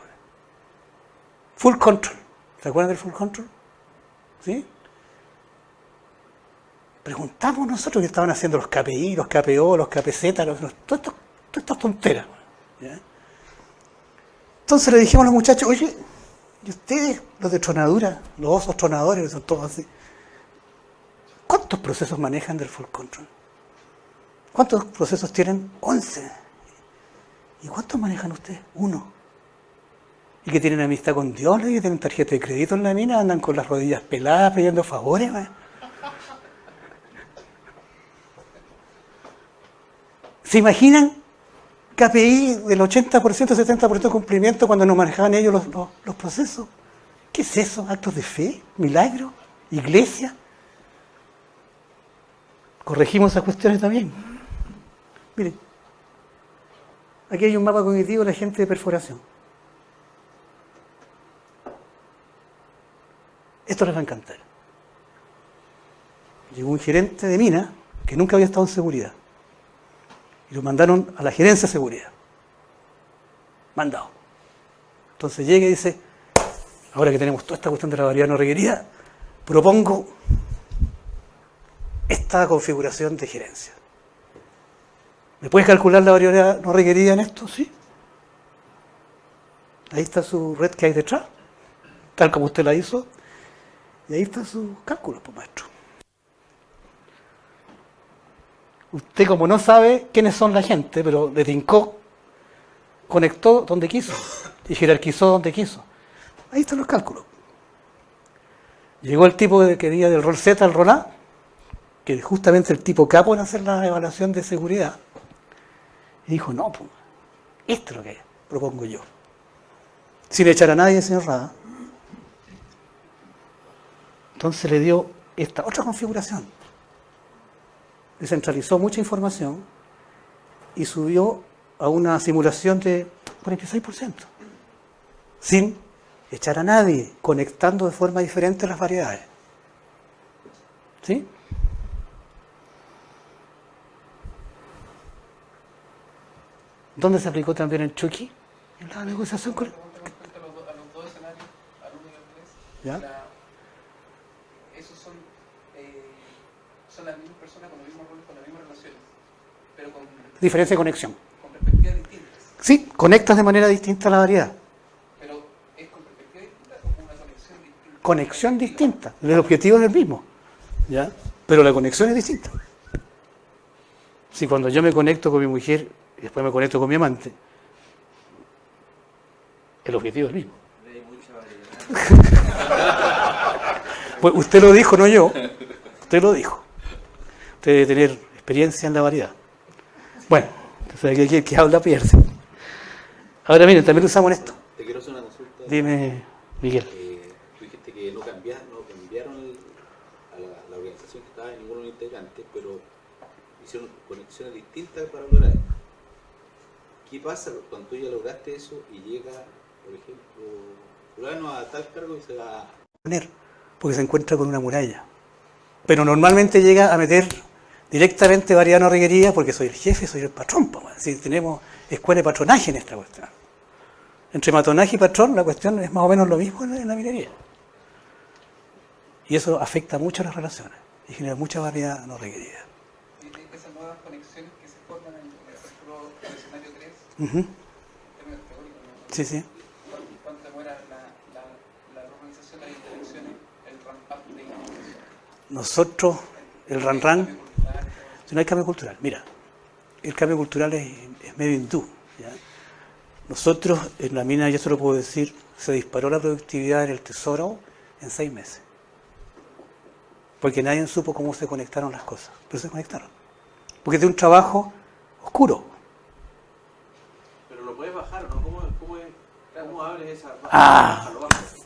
Full control. ¿Se acuerdan del full control? ¿Sí? Preguntamos nosotros qué estaban haciendo los KPI, los KPO, los KPZ, todas estas tonteras. ¿Ya? Entonces le dijimos a los muchachos, oye, ¿y ustedes, los de tronadura, los osos tronadores, son todos así? ¿Cuántos procesos manejan del full control? ¿Cuántos procesos tienen? 11. ¿Y cuántos manejan ustedes? 1. ¿Y que tienen amistad con Dios? ¿Y que tienen tarjeta de crédito en la mina? ¿Andan con las rodillas peladas pidiendo favores? ¿Se imaginan KPI del 80%, 70% de cumplimiento cuando no manejaban ellos los procesos? ¿Qué es eso? ¿Actos de fe? ¿Milagro? ¿Iglesia? Corregimos esas cuestiones también. Miren, aquí hay un mapa cognitivo de la gente de perforación. Esto les va a encantar. Llegó un gerente de mina que nunca había estado en seguridad. Y lo mandaron a la gerencia de seguridad. Mandado. Entonces llega y dice, ahora que tenemos toda esta cuestión de la variedad no requerida, propongo esta configuración de gerencia. ¿Me puedes calcular la variabilidad no requerida en esto? Sí. Ahí está su red que hay detrás, tal como usted la hizo, y ahí está su cálculo, pues, maestro. Usted, como no sabe quiénes son la gente, pero le tincó, conectó donde quiso y jerarquizó donde quiso. Ahí están los cálculos. Llegó el tipo que quería del rol Z al rol A, que es justamente el tipo capo en hacer la evaluación de seguridad. Y dijo, no, pues, esto es lo que propongo yo. sin echar a nadie, señor Rada. Entonces le dio esta otra configuración. Descentralizó mucha información y subió a una simulación de 46%, sin echar a nadie, conectando de forma diferente las variedades. ¿Sí? ¿Dónde se aplicó también el Chucky? En la negociación con... A los dos escenarios, al 1 y al 3, ¿Ya? esos son las mismas personas con los mismos roles, con las mismas relaciones, pero con Diferencia de conexión. perspectivas distintas. Sí, conectas de manera distinta la variedad. Pero ¿es con perspectiva distinta o con una conexión distinta? Conexión distinta. El objetivo es el mismo. ¿Ya? Pero la conexión es distinta. Si cuando yo me conecto con mi mujer y después me conecto con mi amante, el objetivo es el mismo. Pues usted lo dijo, no yo. Usted lo dijo. Usted debe tener experiencia en la variedad. Bueno, entonces aquí el que habla pierde. Ahora miren, también lo usamos en esto. Te quiero hacer una consulta. Dime, Miguel. Tú dijiste que no cambiaron a la organización que estaba en ninguno de los integrantes, pero hicieron conexiones distintas para lograr esto. ¿Qué pasa cuando tú ya lograste eso y llega, por ejemplo, fulano a tal cargo y se va a... Poner, porque se encuentra con una muralla. Pero normalmente llega a meter directamente variedad no requerida porque soy el jefe, soy el patrón. Si tenemos escuela de patronaje en esta cuestión. Entre patronaje y patrón la cuestión es más o menos lo mismo en la minería. Y eso afecta mucho a las relaciones y genera mucha variedad no requerida. Y esas nuevas conexiones que se forman en el escenario 3, Ujú. en términos teóricos, ¿no? Sí, sí. ¿Cuánto demora la organización de las interacciones, el ramp-up de información? Nosotros, el ran-ran, si no hay cambio cultural. Mira, el cambio cultural es medio hindú. ¿Ya? Nosotros, en la mina, yo se lo puedo decir, se disparó la productividad en el tesoro en 6 meses. Porque nadie supo cómo se conectaron las cosas. Pero se conectaron. Porque es de un trabajo oscuro. Pero lo puedes bajar, ¿no? ¿Cómo abres esa...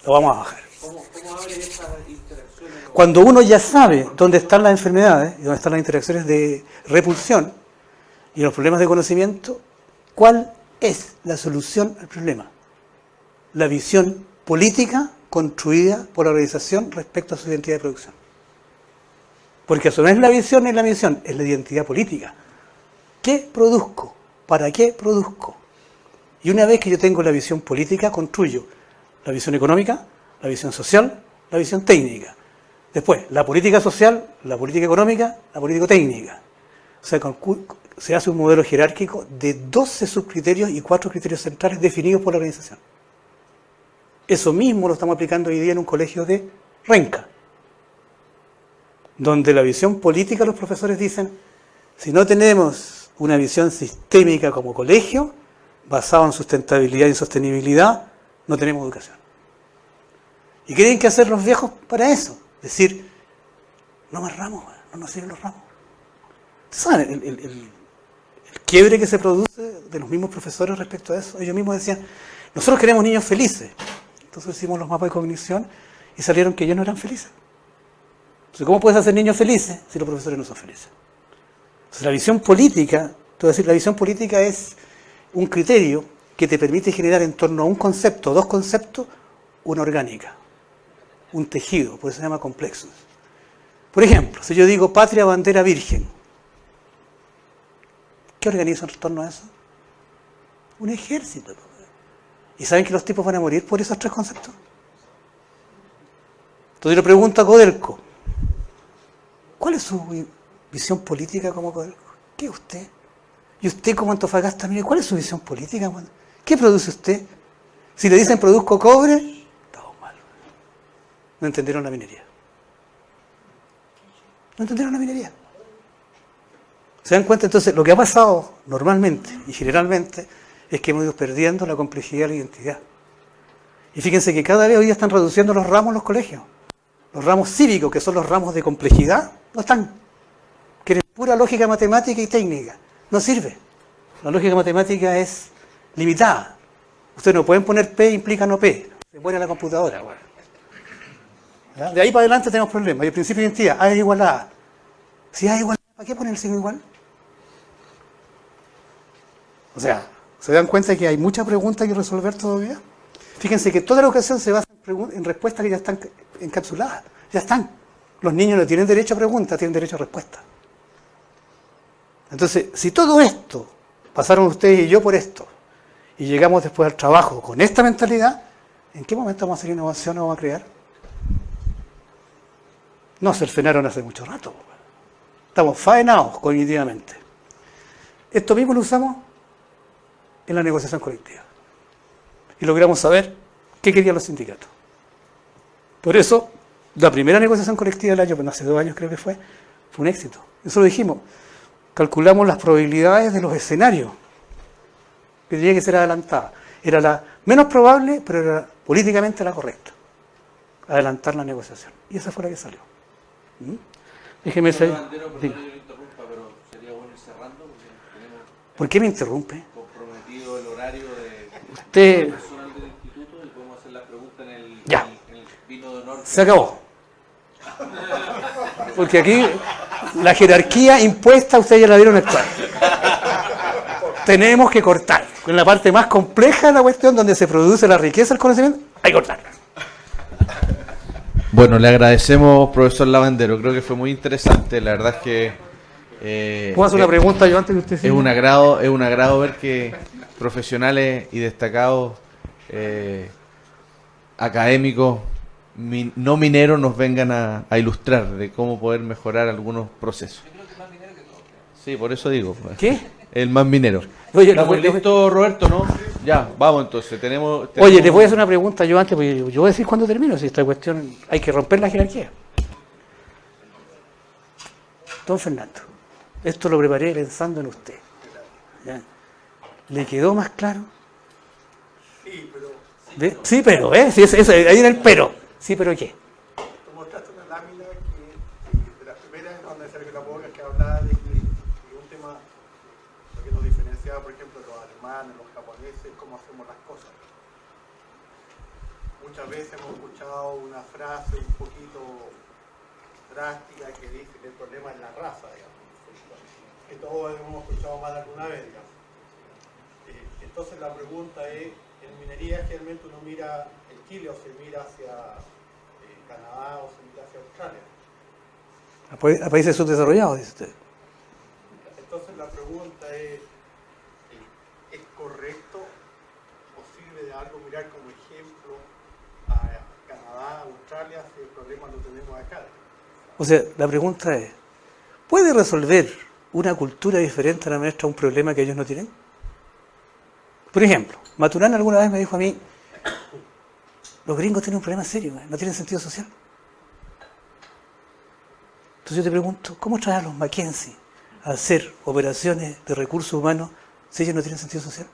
Lo vamos a bajar. ¿Cómo abres esas interacciones? Cuando uno ya sabe dónde están las enfermedades y dónde están las interacciones de repulsión y los problemas de conocimiento, ¿cuál es la solución al problema? La visión política construida por la organización respecto a su identidad de producción. Porque eso no es la visión ni la misión, es la identidad política. ¿Qué produzco? ¿Para qué produzco? Y una vez que yo tengo la visión política, construyo la visión económica, la visión social, la visión técnica. Después, la política social, la política económica, la política técnica. O sea, se hace un modelo jerárquico de 12 subcriterios y 4 criterios centrales definidos por la organización. Eso mismo lo estamos aplicando hoy día en un colegio de Renca, donde la visión política, los profesores dicen, si no tenemos una visión sistémica como colegio, basada en sustentabilidad y sostenibilidad, no tenemos educación. ¿Y qué tienen que hacer los viejos para eso? Decir, no más ramos, no nos sirven los ramos. ¿Ustedes saben el quiebre que se produce de los mismos profesores respecto a eso? Ellos mismos decían, nosotros queremos niños felices. Entonces hicimos los mapas de cognición y salieron que ellos no eran felices. Entonces, ¿cómo puedes hacer niños felices si los profesores no son felices? Entonces, la visión política, la visión política es un criterio que te permite generar en torno a un concepto, 2 conceptos, una orgánica, un tejido, por eso se llama complexos. Por ejemplo, si yo digo patria, bandera, virgen, ¿qué organizo en torno a eso? Un ejército. ¿Y saben que los tipos van a morir por esos 3 conceptos? Entonces yo le pregunto a Codelco, ¿cuál es su visión política como Codelco? ¿Qué es usted? Y usted como Antofagasta, mire, ¿cuál es su visión política? ¿Qué produce usted? Si le dicen produzco cobre, estamos mal. No entendieron la minería. No entendieron la minería. ¿Se dan cuenta? Entonces, lo que ha pasado normalmente y generalmente es que hemos ido perdiendo la complejidad de la identidad. Y fíjense que cada vez hoy están reduciendo los ramos en los colegios. Los ramos cívicos, que son los ramos de complejidad, no están. Quieren pura lógica matemática y técnica. No sirve. La lógica matemática es limitada. Ustedes no pueden poner P implica no P. Se muere la computadora. Bueno. ¿Ya? De ahí para adelante tenemos problemas. Y el principio de identidad, A es igual a A. Si A es igual a A, ¿para qué poner el signo igual? O sea, ¿se dan cuenta que hay muchas preguntas que resolver todavía? Fíjense que toda la educación se basa en respuestas que ya están encapsuladas. Ya están. Los niños no tienen derecho a preguntas, tienen derecho a respuestas. Entonces, si todo esto, pasaron ustedes y yo por esto, y llegamos después al trabajo con esta mentalidad, ¿en qué momento vamos a hacer innovación o vamos a crear? No cercenaron hace mucho rato. Estamos faenados cognitivamente. Esto mismo lo usamos en la negociación colectiva. Y logramos saber qué querían los sindicatos. Por eso, la primera negociación colectiva del año, bueno, hace 2 años creo que fue un éxito. Eso lo dijimos. Calculamos las probabilidades de los escenarios que tenía que ser adelantada. Era la menos probable, pero era políticamente la correcta. Adelantar la negociación. Y esa fue la que salió. Déjeme seguir. ¿Por qué me interrumpe? Comprometido el horario de Usted... personal del instituto y podemos hacer la pregunta en el vino de honor. Se acabó. Porque aquí la jerarquía impuesta, ustedes ya la vieron actuar. Tenemos que cortar. En la parte más compleja de la cuestión, donde se produce la riqueza del conocimiento, hay que cortar. Bueno, le agradecemos, profesor Lavandero. Creo que fue muy interesante. La verdad es que ¿Puedo hacer una pregunta yo antes que usted siga? es un agrado ver que profesionales y destacados académicos no mineros nos vengan a ilustrar de cómo poder mejorar algunos procesos. Sí, por eso digo. ¿Qué? El más minero. Oye, ¿Estamos listos, Roberto, no? Ya, vamos entonces. Oye, les voy a hacer una pregunta yo antes, porque yo voy a decir cuándo termino, si esta cuestión hay que romper la jerarquía. Don Fernando, esto lo preparé pensando en usted. ¿Ya? ¿Le quedó más claro? Sí, pero, sí, ahí era el pero. Sí, pero ¿qué? Tú mostraste una lámina que de las primeras, donde Sergio Laporga, que hablaba de que un tema que nos diferenciaba, por ejemplo, los alemanes, los japoneses, cómo hacemos las cosas. Muchas veces hemos escuchado una frase un poquito drástica que dice que el problema es la raza, digamos, que todos hemos escuchado más de alguna vez, digamos. Entonces la pregunta es, en minería generalmente uno mira el Chile o se mira hacia Canadá o se mira hacia Australia. A países subdesarrollados, dice usted. Entonces la pregunta es correcto o sirve de algo mirar como ejemplo a Canadá, Australia, si el problema lo tenemos acá? O sea, la pregunta es, ¿puede resolver una cultura diferente a la nuestra un problema que ellos no tienen? Por ejemplo, Maturana alguna vez me dijo a mí, los gringos tienen un problema serio, no tienen sentido social. Entonces yo te pregunto, ¿cómo traer a los Mackenzie a hacer operaciones de recursos humanos si ellos no tienen sentido social?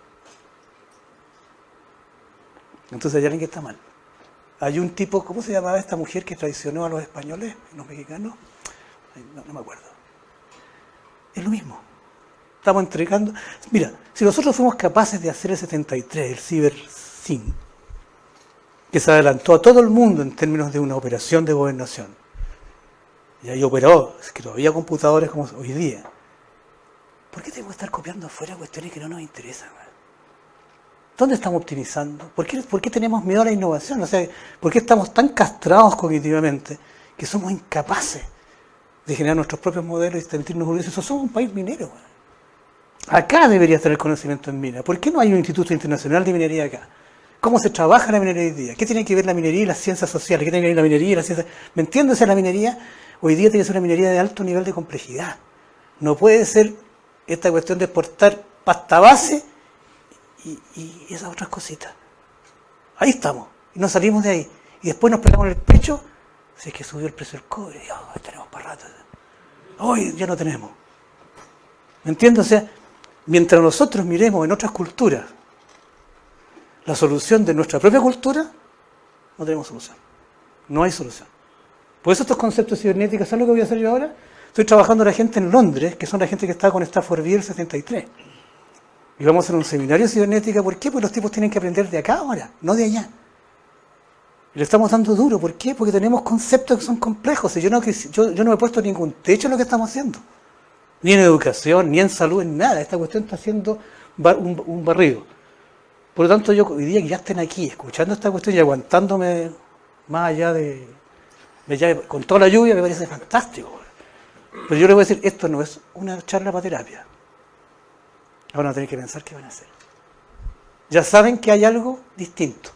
Entonces hay alguien que está mal. Hay un tipo, ¿cómo se llamaba esta mujer que traicionó a los españoles, a los mexicanos? No me acuerdo. Es lo mismo. Estamos entregando... Mira, si nosotros fuimos capaces de hacer el 73, el CiberSyn, que se adelantó a todo el mundo en términos de una operación de gobernación, y ahí operó, es que todavía computadores como hoy día, ¿por qué tengo que estar copiando afuera cuestiones que no nos interesan? ¿Dónde estamos optimizando? ¿Por qué tenemos miedo a la innovación? O sea, ¿por qué estamos tan castrados cognitivamente que somos incapaces de generar nuestros propios modelos y sentirnos orgullosos? Somos un país minero. Acá debería estar el conocimiento en mina. ¿Por qué no hay un instituto internacional de minería acá? ¿Cómo se trabaja la minería hoy día? ¿Qué tiene que ver la minería y las ciencias sociales? ¿Qué tiene que ver la minería y las ciencias? ¿Me entiendes? La minería hoy día tiene que ser una minería de alto nivel de complejidad. No puede ser esta cuestión de exportar pasta base y esas otras cositas. Ahí estamos. Y no salimos de ahí. Y después nos pegamos en el pecho. Si es que subió el precio del cobre. Hoy tenemos para rato. Hoy ya no tenemos. ¿Me entiendes? O sea, mientras nosotros miremos en otras culturas la solución de nuestra propia cultura, no tenemos solución. No hay solución. Por eso estos conceptos cibernéticos, ¿sabes lo que voy a hacer yo ahora? Estoy trabajando a la gente en Londres, que son la gente que está con Stafford Beer 73. Y vamos a hacer un seminario de cibernética. ¿Por qué? Porque los tipos tienen que aprender de acá ahora, no de allá. Y le estamos dando duro. ¿Por qué? Porque tenemos conceptos que son complejos. Y yo no me he puesto ningún techo en lo que estamos haciendo. Ni en educación, ni en salud, en nada. Esta cuestión está haciendo un barrido. Por lo tanto, yo hoy día que ya estén aquí, escuchando esta cuestión y aguantándome más allá con toda la lluvia, me parece fantástico. Pero yo les voy a decir, esto no es una charla para terapia. Ahora van a tener que pensar qué van a hacer. Ya saben que hay algo distinto.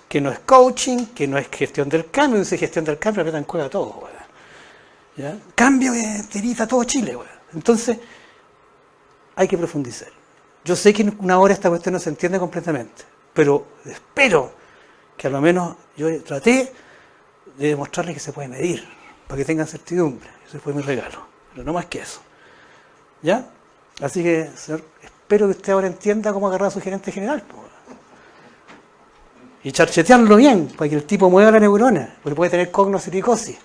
Que no es coaching, que no es gestión del cambio. Dice gestión del cambio, apretan cueva todo. ¿Ya? Cambio de tirita todo Chile. Entonces, hay que profundizar. Yo sé que en una hora esta cuestión no se entiende completamente, pero espero que a lo menos yo traté de demostrarles que se puede medir, para que tengan certidumbre. Ese fue mi regalo, pero no más que eso. ¿Ya? Así que, señor, espero que usted ahora entienda cómo agarrar a su gerente general. Y charchetearlo bien, para que el tipo mueva la neurona, porque puede tener cognosciricosis.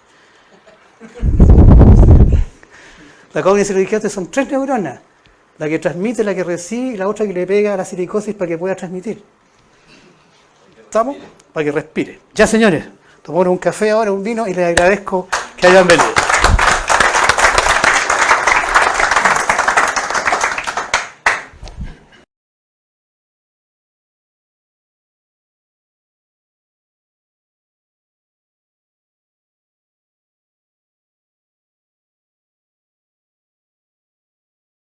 La cognosciricosis son 3 neuronas. La que transmite, la que recibe y la otra que le pega a la silicosis para que pueda transmitir. ¿Estamos? Para que respire. Ya, señores, tomamos un café ahora, un vino y les agradezco que hayan venido.